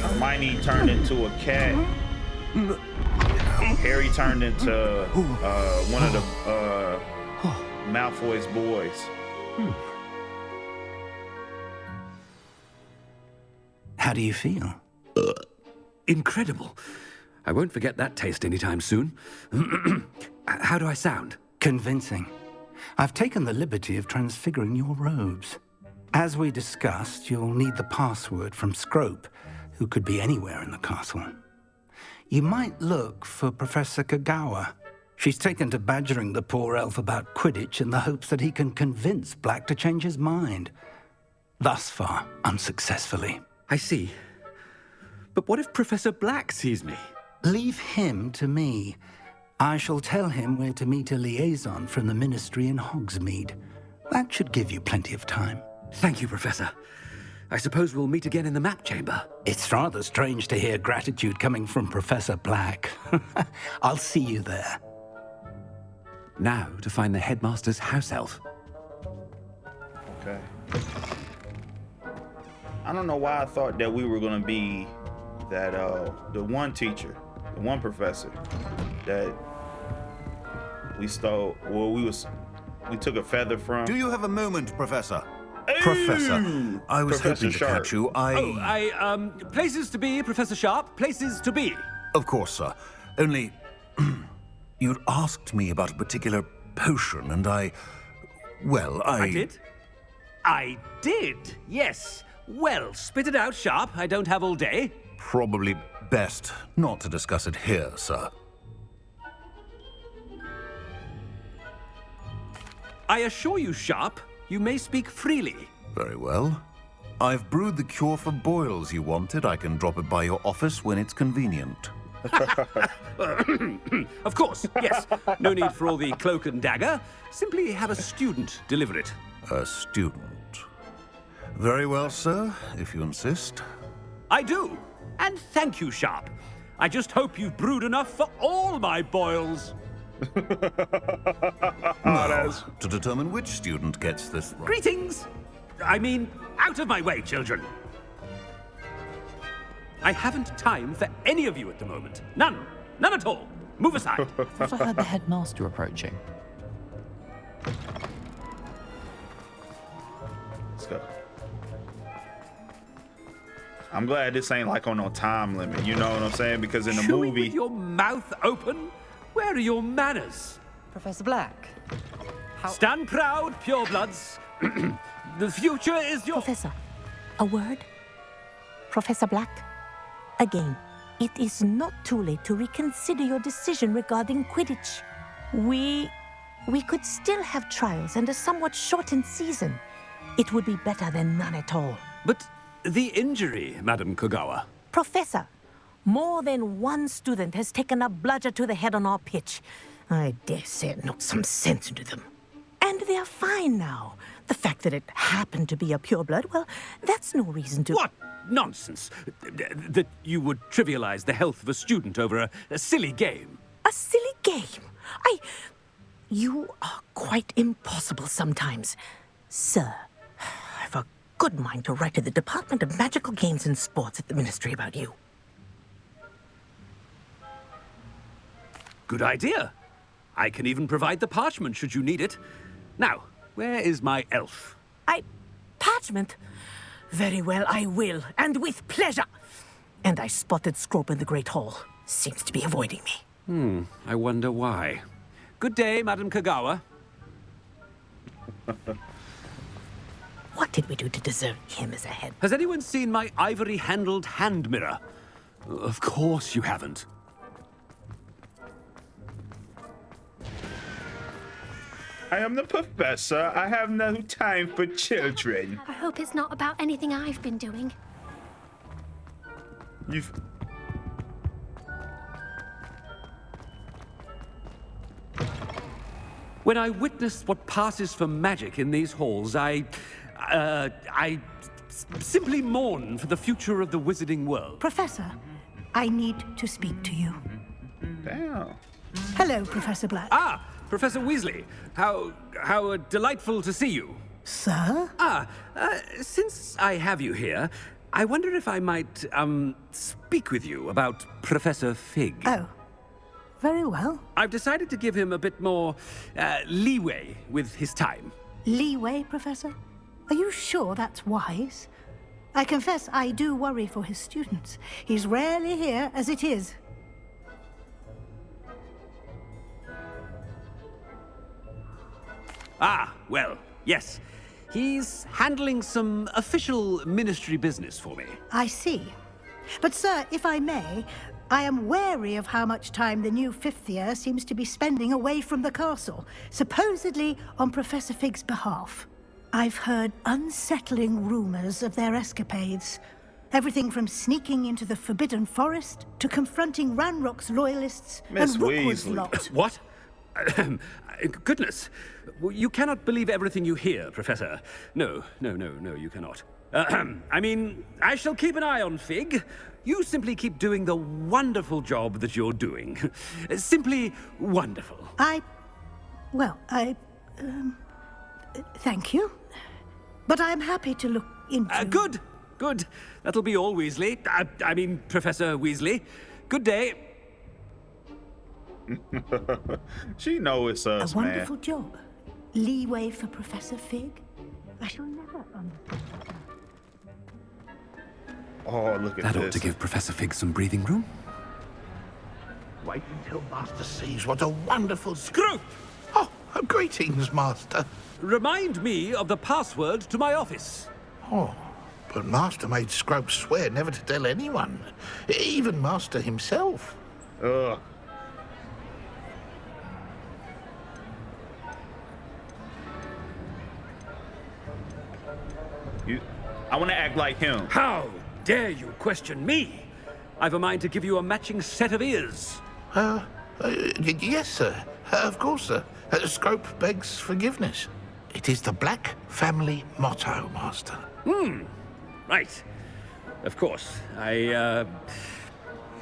Hermione turned into a cat. Harry turned into one of the Malfoy's boys. How do you feel? Incredible. I won't forget that taste anytime soon. How do I sound? Convincing. I've taken the liberty of transfiguring your robes. As we discussed, you'll need the password from Scrope, who could be anywhere in the castle. You might look for Professor Kagawa. She's taken to badgering the poor elf about Quidditch in the hopes that he can convince Black to change his mind. Thus far, unsuccessfully. I see. But what if Professor Black sees me? Leave him to me. I shall tell him where to meet a liaison from the ministry in Hogsmeade. That should give you plenty of time. Thank you, Professor. I suppose we'll meet again in the map chamber. It's rather strange to hear gratitude coming from Professor Black. I'll see you there. Now to find the headmaster's house elf. Okay. I don't know why I thought that we were gonna be that the one teacher, the one professor that we stole. Well, we took a feather from. Do you have a moment, Professor? Hey! Professor, I was Professor hoping to catch you. Places to be, Professor Sharp. Places to be. Of course, sir. Only, you'd asked me about a particular potion, and I did? I did, yes. Well, spit it out, Sharp. I don't have all day. Probably best not to discuss it here, sir. I assure you, Sharp, you may speak freely. Very well. I've brewed the cure for boils you wanted. I can drop it by your office when it's convenient. Of course, yes. No need for all the cloak and dagger. Simply have a student deliver it. A student. Very well, sir, if you insist. I do. And thank you, Sharp. I just hope you've brewed enough for all my boils. Now, to determine which student gets this right. Greetings! I mean, out of my way, children. I haven't time for any of you at the moment. None. None at all. Move aside. Thought I heard the headmaster approaching. Let's go. I'm glad this ain't like on no time limit. You know what I'm saying? Because in the Chewing movie... with your mouth open? Where are your manners? Professor Black. Stand proud, purebloods. The future is your... Professor, a word? Professor Black, again, it is not too late to reconsider your decision regarding Quidditch. We could still have trials and a somewhat shortened season. It would be better than none at all. But the injury, Madam Kogawa. Professor, more than one student has taken a bludger to the head on our pitch. I dare say it knocked some sense into them. And they are fine now. The fact that it happened to be a pureblood, well, that's no reason to... What nonsense! That you would trivialize the health of a student over a silly game. A silly game? You are quite impossible sometimes. Sir, I've a good mind to write to the Department of Magical Games and Sports at the Ministry about you. Good idea. I can even provide the parchment should you need it. Now, where is my elf? Parchment? Very well, I will, and with pleasure. And I spotted Scrope in the Great Hall. Seems to be avoiding me. I wonder why. Good day, Madam Kogawa. What did we do to deserve him as a head? Has anyone seen my ivory-handled hand mirror? Of course you haven't. I am the professor. I have no time for children. I hope it's not about anything I've been doing. You've... When I witness what passes for magic in these halls, I simply mourn for the future of the wizarding world. Professor, I need to speak to you. Damn. Hello, Professor Black. Ah, Professor Weasley. How delightful to see you. Sir? Since I have you here, I wonder if I might, speak with you about Professor Fig. Oh, very well. I've decided to give him a bit more, leeway with his time. Leeway, Professor? Are you sure that's wise? I confess I do worry for his students. He's rarely here as it is. Ah, well, yes. He's handling some official ministry business for me. I see. But, sir, if I may, I am wary of how much time the new fifth year seems to be spending away from the castle, supposedly on Professor Fig's behalf. I've heard unsettling rumors of their escapades. Everything from sneaking into the Forbidden Forest to confronting Ranrock's loyalists Miss and Rookwood's Weasley. lot. What? Goodness. You cannot believe everything you hear, Professor. No, you cannot. I mean, I shall keep an eye on Fig. You simply keep doing the wonderful job that you're doing. Simply wonderful. Thank you. But I'm happy to look into... Good. That'll be all, Weasley. I mean, Professor Weasley. Good day. She knows it's us, A wonderful job. Leeway for Professor Fig? I shall never understand. Oh, look at That this. ought to give Professor Fig some breathing room. Wait until Master sees what a wonderful... Screw! Oh, Greetings, Master. Remind me of the password to my office. Oh, but Master made Scrope swear never to tell anyone, even Master himself. Ugh. I want to act like him. How dare you question me? I've a mind to give you a matching set of ears. Yes, sir. Of course, sir. Scrope begs forgiveness. It is the Black family motto, Master. Right. Of course.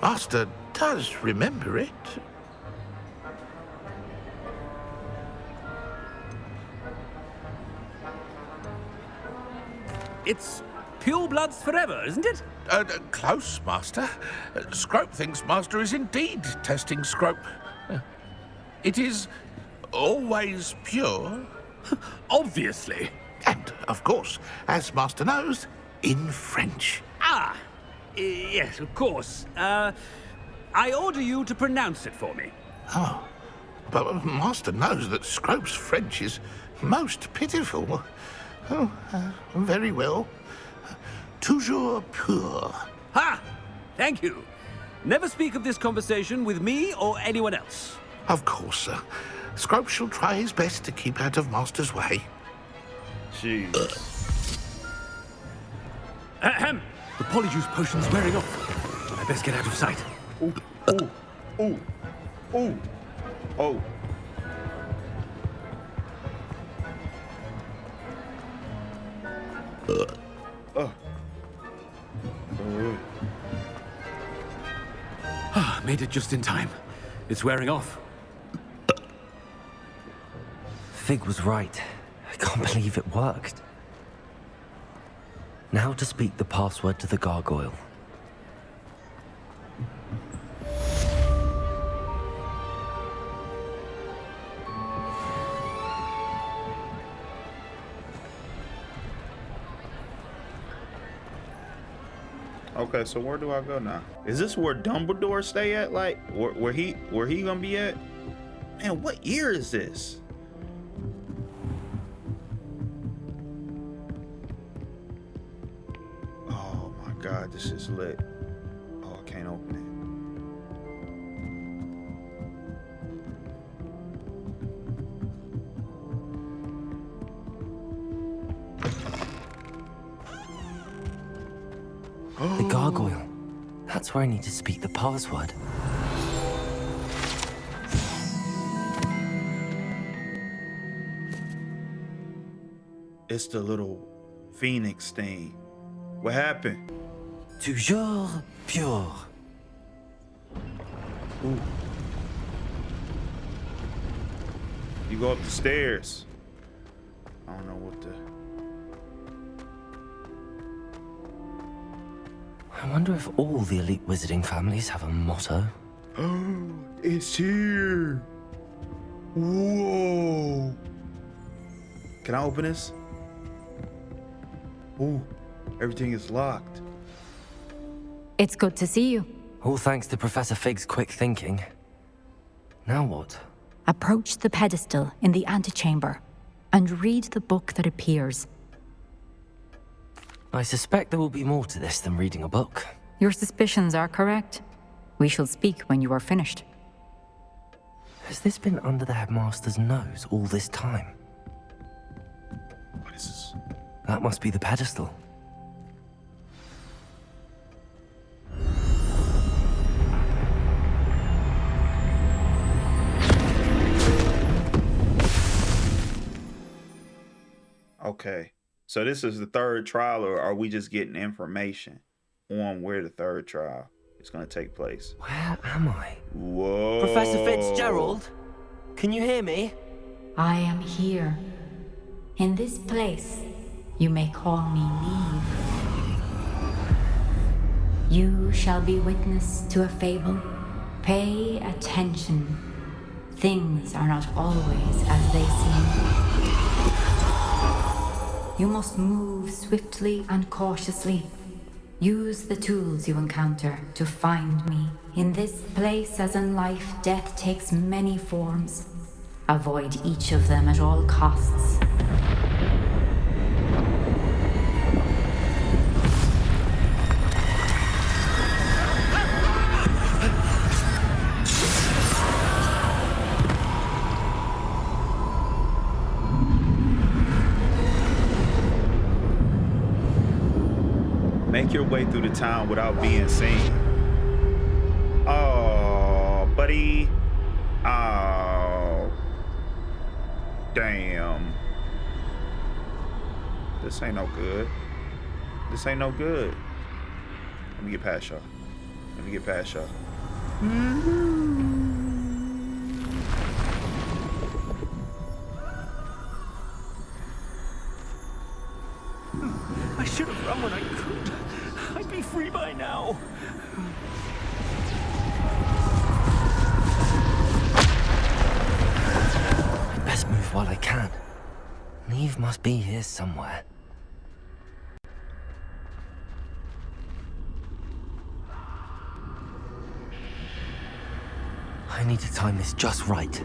Master does remember it. It's pure bloods forever, isn't it? Close, Master. Scrope thinks Master is indeed testing Scrope. It is always pure. Obviously. And, of course, as Master knows, in French. Ah, yes, of course. I order you to pronounce it for me. Oh, but Master knows that Scrope's French is most pitiful. Oh, very well. Toujours pur. Ha! Thank you. Never speak of this conversation with me or anyone else. Of course, sir. Scrope shall try his best to keep out of Master's way. Jeez. Ahem. The polyjuice potion's wearing off. I best get out of sight. Ooh, ooh, ooh, ooh, oh. Made it just in time. It's wearing off. Fig was right. I can't believe it worked. Now to speak the password to the gargoyle. Okay, so where do I go now? Is this where Dumbledore stay at? Like, where he gonna be at? Man, what year is this? Oh my God, this is lit. Oh, I can't open The gargoyle. That's where I need to speak the password. It's the little phoenix thing. What happened? Toujours pur. Ooh. You go up the stairs. I don't know what the... I wonder if all the elite wizarding families have a motto. Oh, it's here. Whoa. Can I open this? Ooh, everything is locked. It's good to see you. All thanks to Professor Fig's quick thinking. Now what? Approach the pedestal in the antechamber and read the book that appears. I suspect there will be more to this than reading a book. Your suspicions are correct. We shall speak when you are finished. Has this been under the headmaster's nose all this time? What is this? That must be the pedestal. Okay, so this is the third trial, or are we just getting information on where the third trial is going to take place? Where am I? Whoa. Professor Fitzgerald? Can you hear me? I am here. In this place, you may call me Neve. You shall be witness to a fable. Pay attention. Things are not always as they seem. You must move swiftly and cautiously. Use the tools you encounter to find me. In this place, as in life, death takes many forms. Avoid each of them at all costs. Make your way through the town without being seen. Oh, buddy. Oh. Damn. This ain't no good. This ain't no good. Let me get past y'all. Let me get past y'all. I should have run when I could. I'd be free by now. Best move while I can. Neve must be here somewhere. I need to time this just right.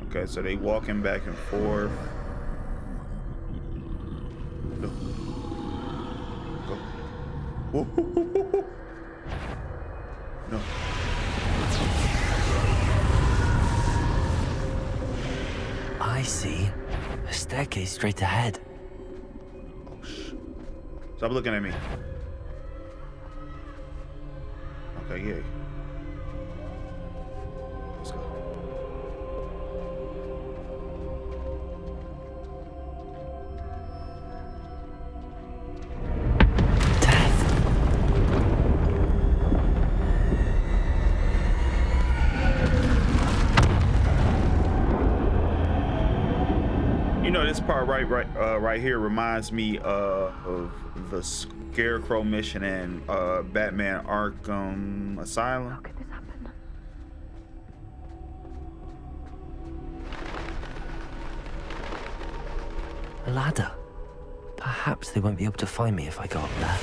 Okay, so they walking back and forth. Go. Go. Whoa. No. I see. A staircase straight ahead. Oh, shh. Stop looking at me. Okay, yeah. Let's go. You know, this part right here reminds me of the Scarecrow mission in Batman Arkham Asylum. How could this happen? A ladder. Perhaps they won't be able to find me if I go up there.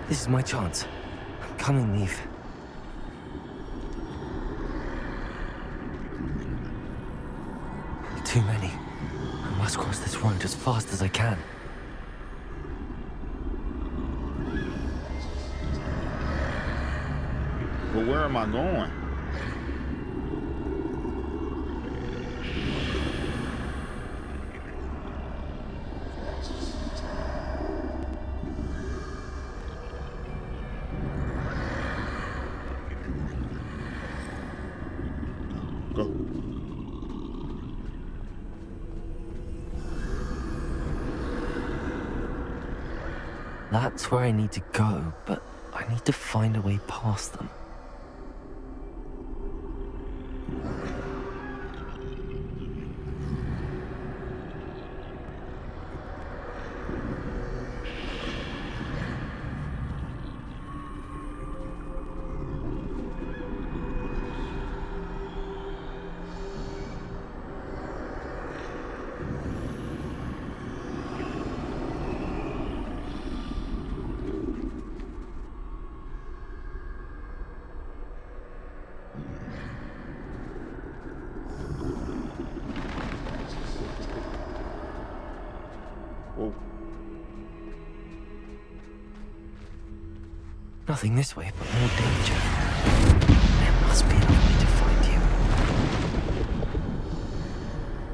This is my chance. I'm coming, Neve. Too many. I must cross this road as fast as I can. Well, where am I going? Go. That's where I need to go, but I need to find a way past them. Whoa. Nothing this way, but more danger. There must be another way to find you.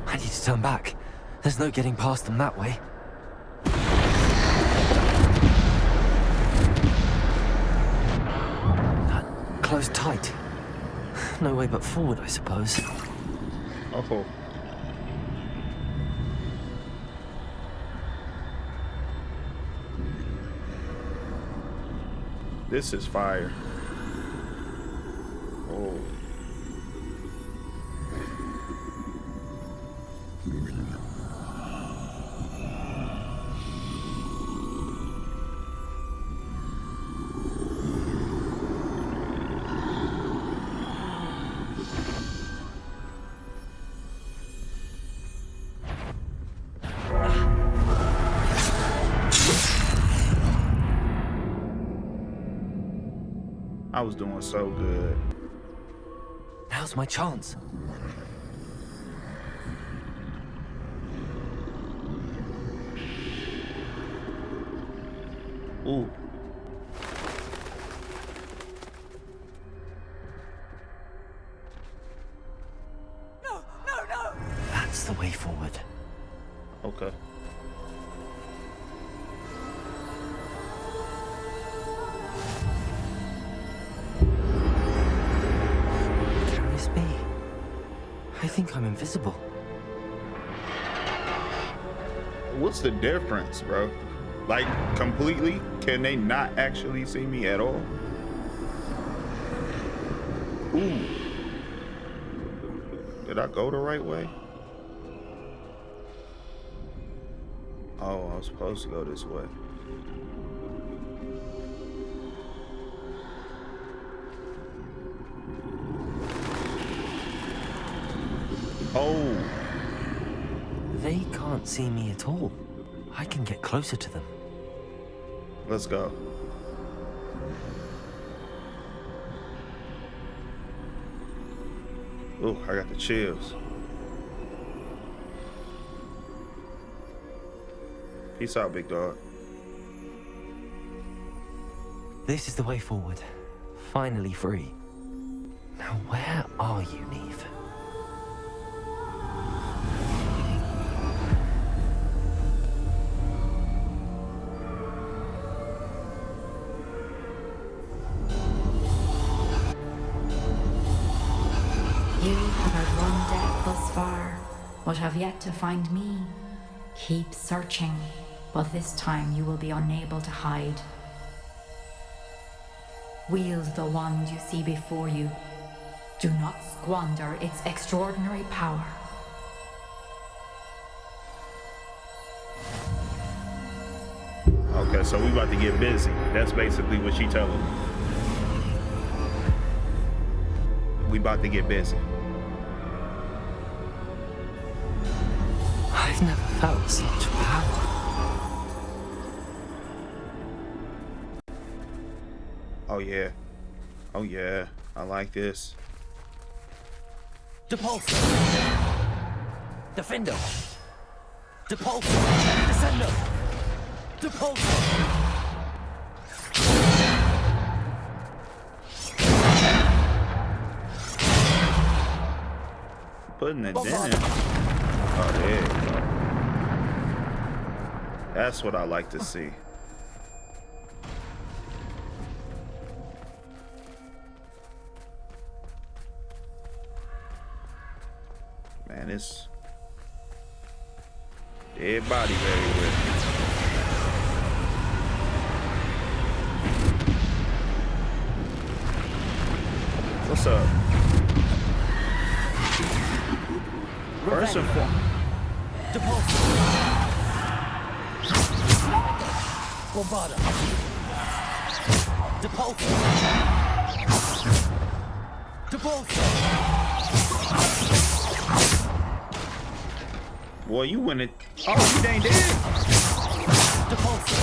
I need to turn back. There's no getting past them that way. Closed tight. No way but forward, I suppose. Oh. This is fire. Oh. I was doing so good. Now's my chance. Ooh. No! That's the way forward. Okay. Can this be? I think I'm invisible. What's the difference, bro? Like, completely? Can they not actually see me at all? Ooh. Did I go the right way? Oh, I was supposed to go this way. Oh. They can't see me at all. I can get closer to them. Let's go. Oh, I got the chills. Peace out, big dog. This is the way forward. Finally free. Now where are you, Neve? You have outrun death thus far, but have yet to find me. Keep searching, but this time you will be unable to hide. Wield the wand you see before you. Do not squander its extraordinary power. Okay, so we about to get busy. That's basically what she telling me. We about to get busy. I've never felt such power. Oh yeah. Oh yeah. I like this. Depulso. Defender. Depulso. Descender. Depulso. Putting it in. Oh, there you go. That's what I like to see. Man, it's dead body everywhere. What's up? First and foremost. Bombada. Depulso. Depulso. Boy, you win it. Oh, you ain't dead. Depulso.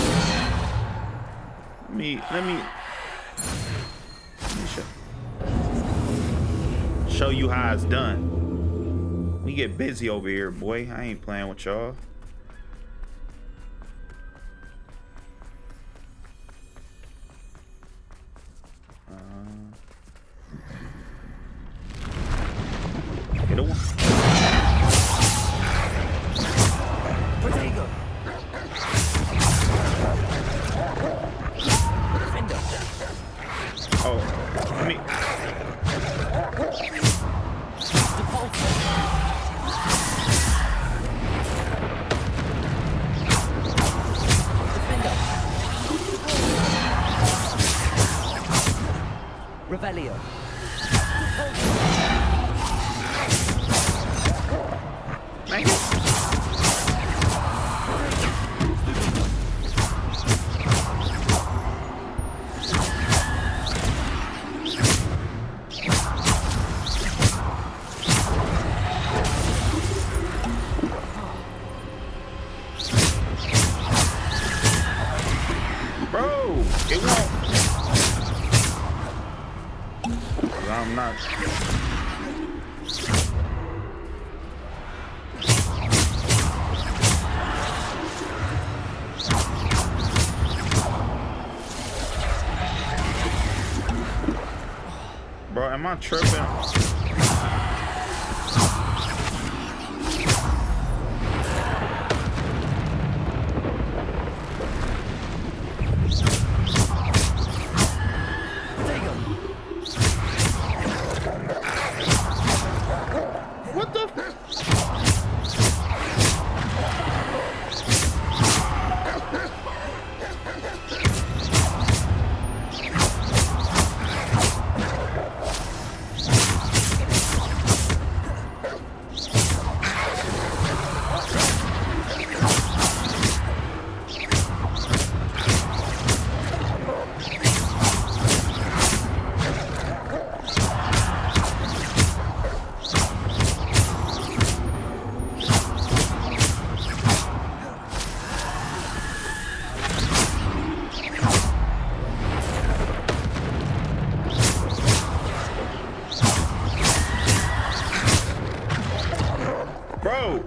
Let me show you how it's done. We get busy over here, boy. I ain't playing with y'all. Get away. Protego. Oh, let me. Revelio. Man, am I tripping? What the? Bro.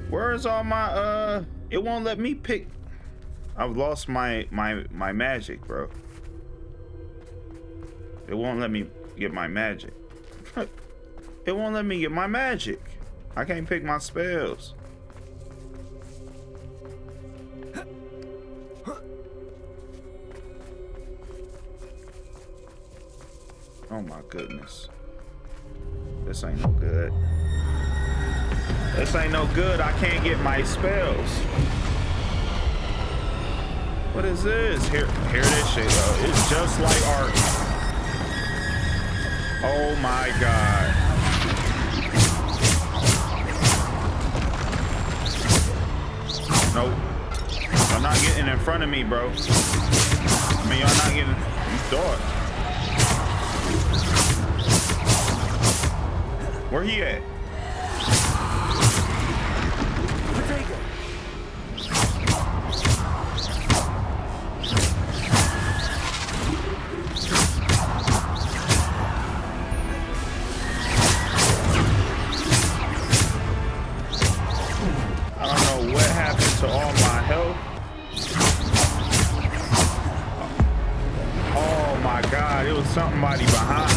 Where's all my it won't let me pick. I've lost my magic, bro. It won't let me get my magic. It won't let me get my magic. I can't pick my spells. Oh my goodness. This ain't no good. This ain't no good. I can't get my spells. What is this? Here this shit though. It's just like art. Oh my god. Nope. Y'all not getting in front of me, bro. I mean, y'all not getting. You thought. Where he at? I don't know what happened to all my health. Oh my god, it was somebody behind.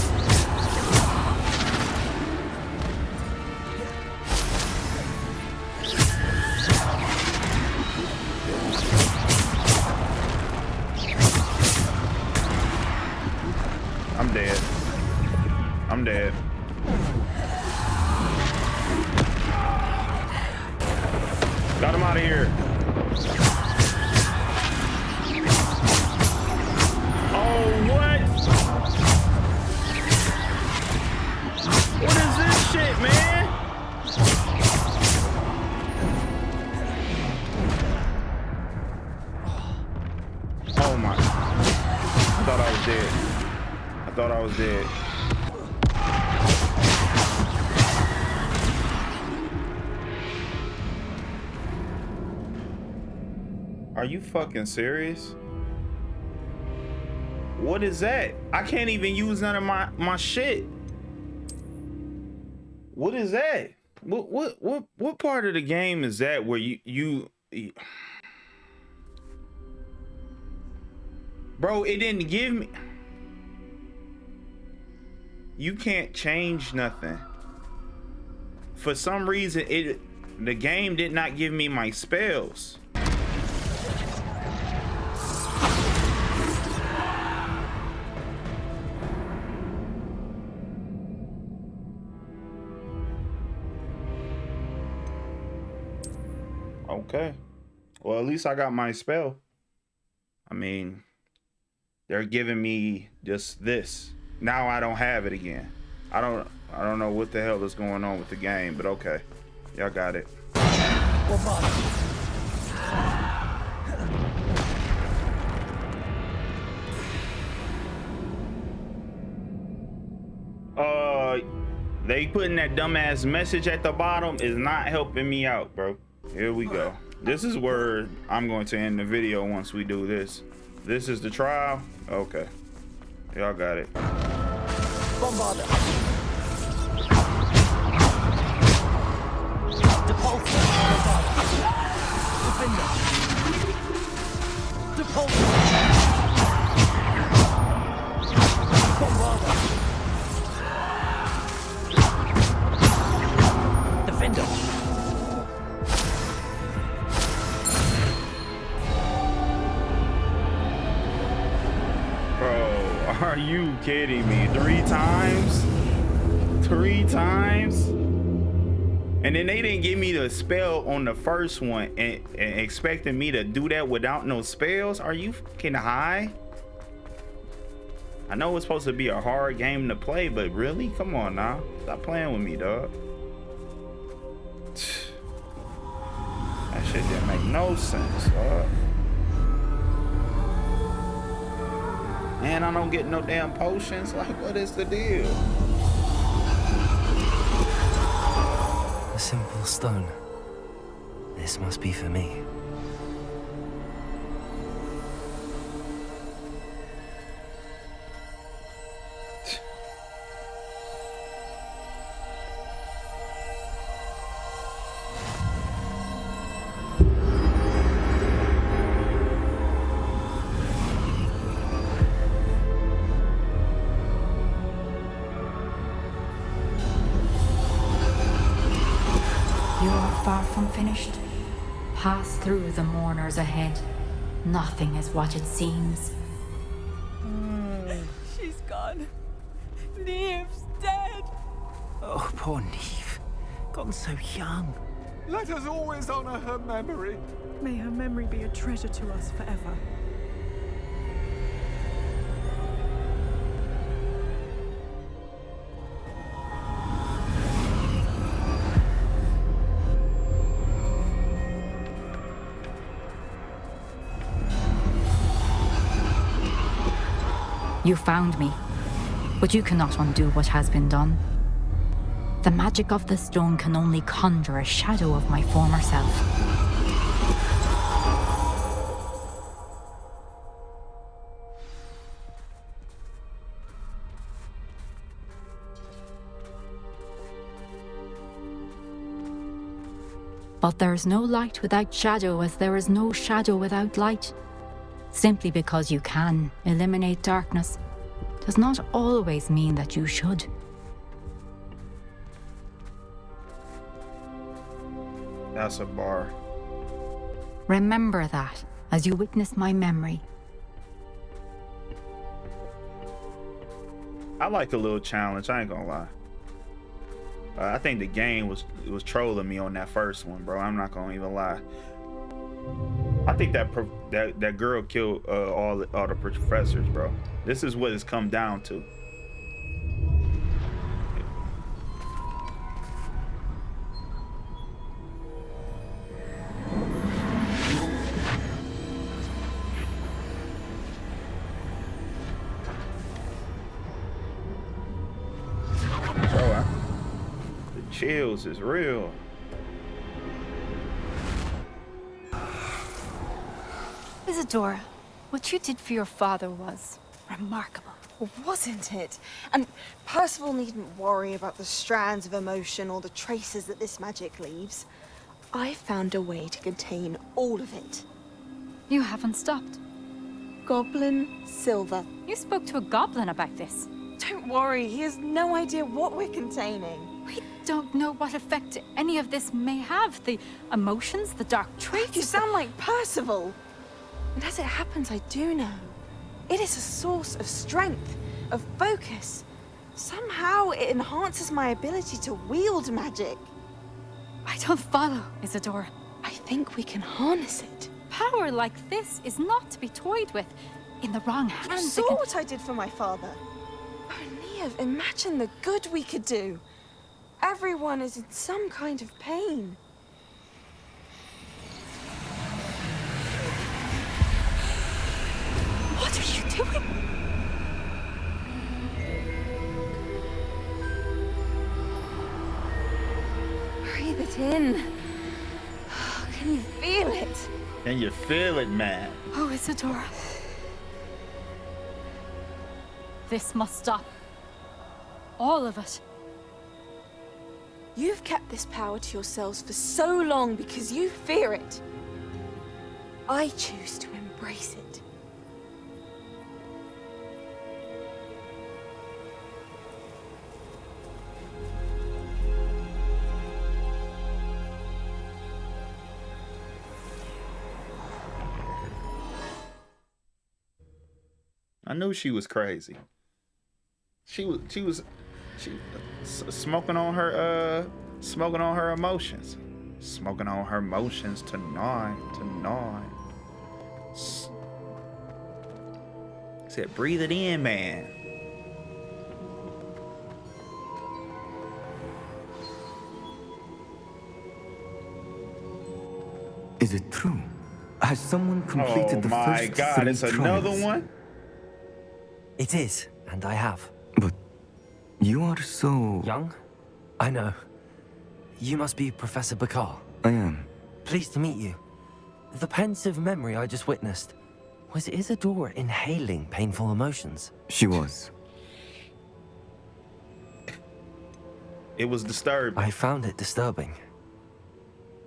I'm dead. I'm dead. Got him out of here. Oh, what? What is this shit, man? Oh my. I thought I was dead. I thought I was dead. Are you fucking serious? What is that? I can't even use none of my shit. What is that? What part of the game is that where you Bro, it didn't give me. You can't change nothing. For some reason, the game did not give me my spells. Okay. Well, at least I got my spell. I mean, they're giving me just this. Now I don't have it again. I don't know what the hell is going on with the game, but okay. Y'all got it. They putting that dumbass message at the bottom is not helping me out, bro. Here we go. This is where I'm going to end the video once we do this. This is the trial. Okay. Y'all got it. Defender! Depulse! Bombarda! Defender! Bro, are you kidding me? 3 times? 3 times? And then they didn't give me the spell on the first one and expecting me to do that without no spells? Are you fucking high? I know it's supposed to be a hard game to play, but really? Come on now. Stop playing with me, dog. That shit didn't make no sense, dog. Man, I don't get no damn potions. Like, what is the deal? A simple stone. This must be for me. Far from finished. Pass through the mourners ahead. Nothing is what it seems. She's gone. Neve's dead. Oh, poor Neve. Gone so young. Let us always honor her memory. May her memory be a treasure to us forever. You found me, but you cannot undo what has been done. The magic of the stone can only conjure a shadow of my former self. But there is no light without shadow, as there is no shadow without light. Simply because you can eliminate darkness does not always mean that you should. That's a bar. Remember that as you witness my memory. I like a little challenge, I ain't gonna lie. I think the game was trolling me on that first one, bro. I'm not gonna even lie. I think that girl killed all the professors, bro. This is what it's come down to. Bro, the chills is real. Isadora, what you did for your father was remarkable. Wasn't it? And Percival needn't worry about the strands of emotion or the traces that this magic leaves. I found a way to contain all of it. You haven't stopped. Goblin Silver. You spoke to a goblin about this. Don't worry, he has no idea what we're containing. We don't know what effect any of this may have. The emotions, the dark traits. You sound like Percival. And as it happens, I do know. It is a source of strength, of focus. Somehow it enhances my ability to wield magic. I don't follow, Isadora. I think we can harness it. Power like this is not to be toyed with. In the wrong hands, You saw what I did for my father. Oh, Neve, imagine the good we could do. Everyone is in some kind of pain. What are you doing? Breathe it in. Can you feel it? Can you feel it, man? Oh, Isadora. This must stop. All of it. You've kept this power to yourselves for so long because you fear it. I choose to embrace it. I knew she was crazy. She smoking on her emotions. Smoking on her emotions tonight. Said, breathe it in, man. Is it true? Has someone completed the first 3 Oh my God, it's another trials? one? It is, and I have. But you are so... Young? I know. You must be Professor Bakar. I am. Pleased to meet you. The pensive memory I just witnessed, was Isadora inhaling painful emotions? She was. It was disturbing. I found it disturbing.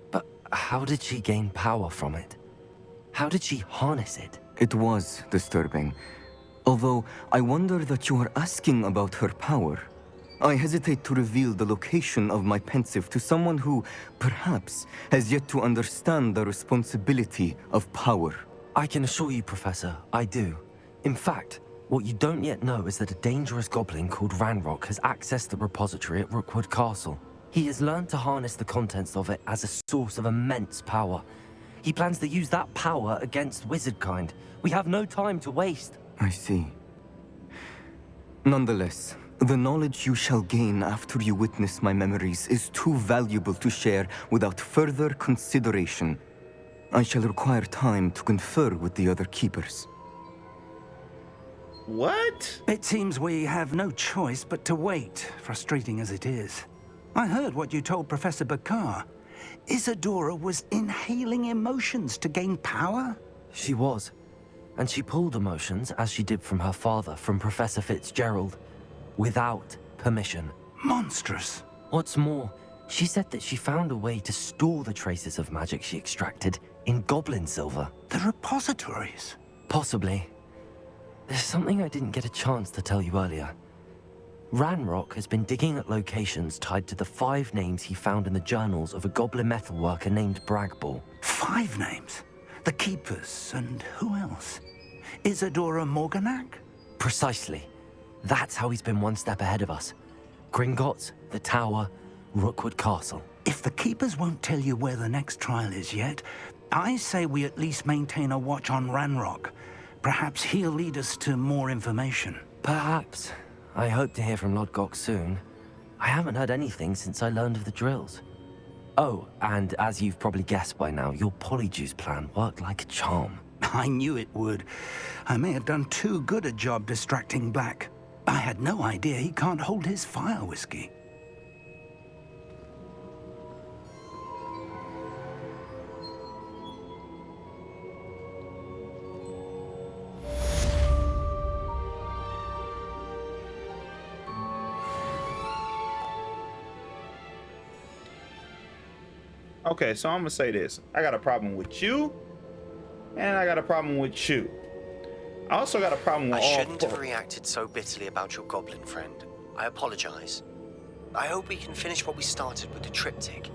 But how did she gain power from it? How did she harness it? It was disturbing. Although I wonder that you are asking about her power. I hesitate to reveal the location of my pensive to someone who, perhaps, has yet to understand the responsibility of power. I can assure you, Professor, I do. In fact, what you don't yet know is that a dangerous goblin called Ranrock has accessed the repository at Rookwood Castle. He has learned to harness the contents of it as a source of immense power. He plans to use that power against wizardkind. We have no time to waste. I see. Nonetheless, the knowledge you shall gain after you witness my memories is too valuable to share without further consideration. I shall require time to confer with the other keepers. What? It seems we have no choice but to wait, frustrating as it is. I heard what you told Professor Bakar. Isadora was inhaling emotions to gain power? She was. And she pulled emotions, as she did from her father, from Professor Fitzgerald, without permission. Monstrous. What's more, she said that she found a way to store the traces of magic she extracted in goblin silver. The repositories? Possibly. There's something I didn't get a chance to tell you earlier. Ranrock has been digging at locations tied to the 5 names he found in the journals of a goblin metalworker named Bragball. 5 names? The Keepers, and who else? Isadora Morganac? Precisely. That's how he's been one step ahead of us. Gringotts, the Tower, Rookwood Castle. If the Keepers won't tell you where the next trial is yet, I say we at least maintain a watch on Ranrock. Perhaps he'll lead us to more information. Perhaps. I hope to hear from Lodgok soon. I haven't heard anything since I learned of the drills. Oh, and as you've probably guessed by now, your Polyjuice plan worked like a charm. I knew it would. I may have done too good a job distracting Black. I had no idea he can't hold his fire whiskey. Okay, so I'm gonna say this. I got a problem with you, and I got a problem with you. I also got a problem with I all shouldn't have four. reacted so bitterly about your goblin friend. I apologize. I hope we can finish what we started with the triptych.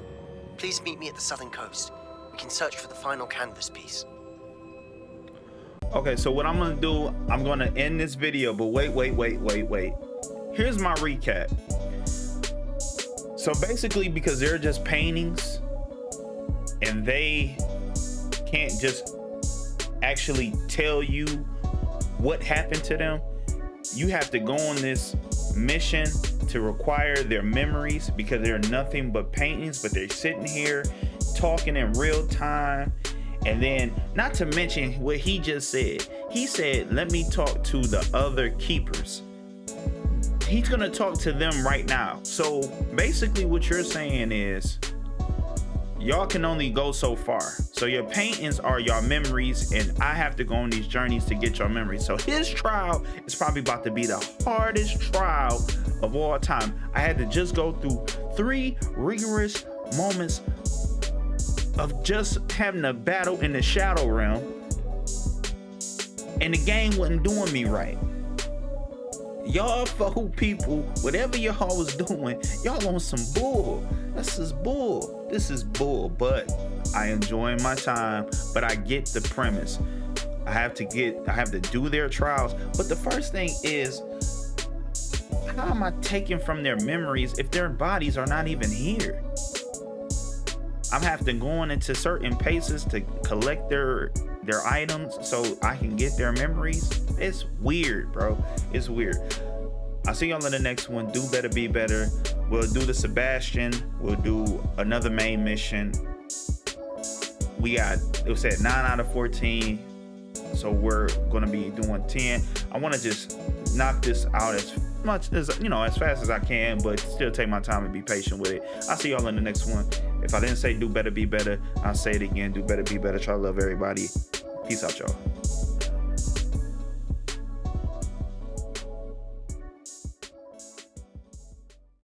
Please meet me at the southern coast. We can search for the final canvas piece. Okay, so what I'm gonna do, I'm gonna end this video, but wait. Here's my recap. So basically, because they're just paintings and they can't just actually tell you what happened to them, you have to go on this mission to require their memories, because they're nothing but paintings, but they're sitting here talking in real time. And then, not to mention what he just said, he said, let me talk to the other keepers. He's gonna talk to them right now. So basically what you're saying is, y'all can only go so far. So your paintings are your memories, and I have to go on these journeys to get your memories. So his trial is probably about to be the hardest trial of all time. I had to just go through 3 rigorous moments of just having a battle in the Shadow Realm, and the game wasn't doing me right. Y'all folk people, whatever y'all was doing, y'all on some bull. This is bull. This is bull. But I enjoy my time, but I get the premise. I have to do their trials. But the first thing is, how am I taking from their memories if their bodies are not even here? I'm have to go into certain paces to collect their items so I can get their memories. It's weird, bro. It's weird. I'll see y'all in the next one. Do better, be better. We'll do the Sebastian. We'll do another main mission. It was at 9 out of 14. So we're gonna be doing 10. I wanna just knock this out as much as, as fast as I can, but still take my time and be patient with it. I'll see y'all in the next one. If I didn't say do better, be better, I'll say it again. Do better, be better. Try to love everybody. Peace out, y'all.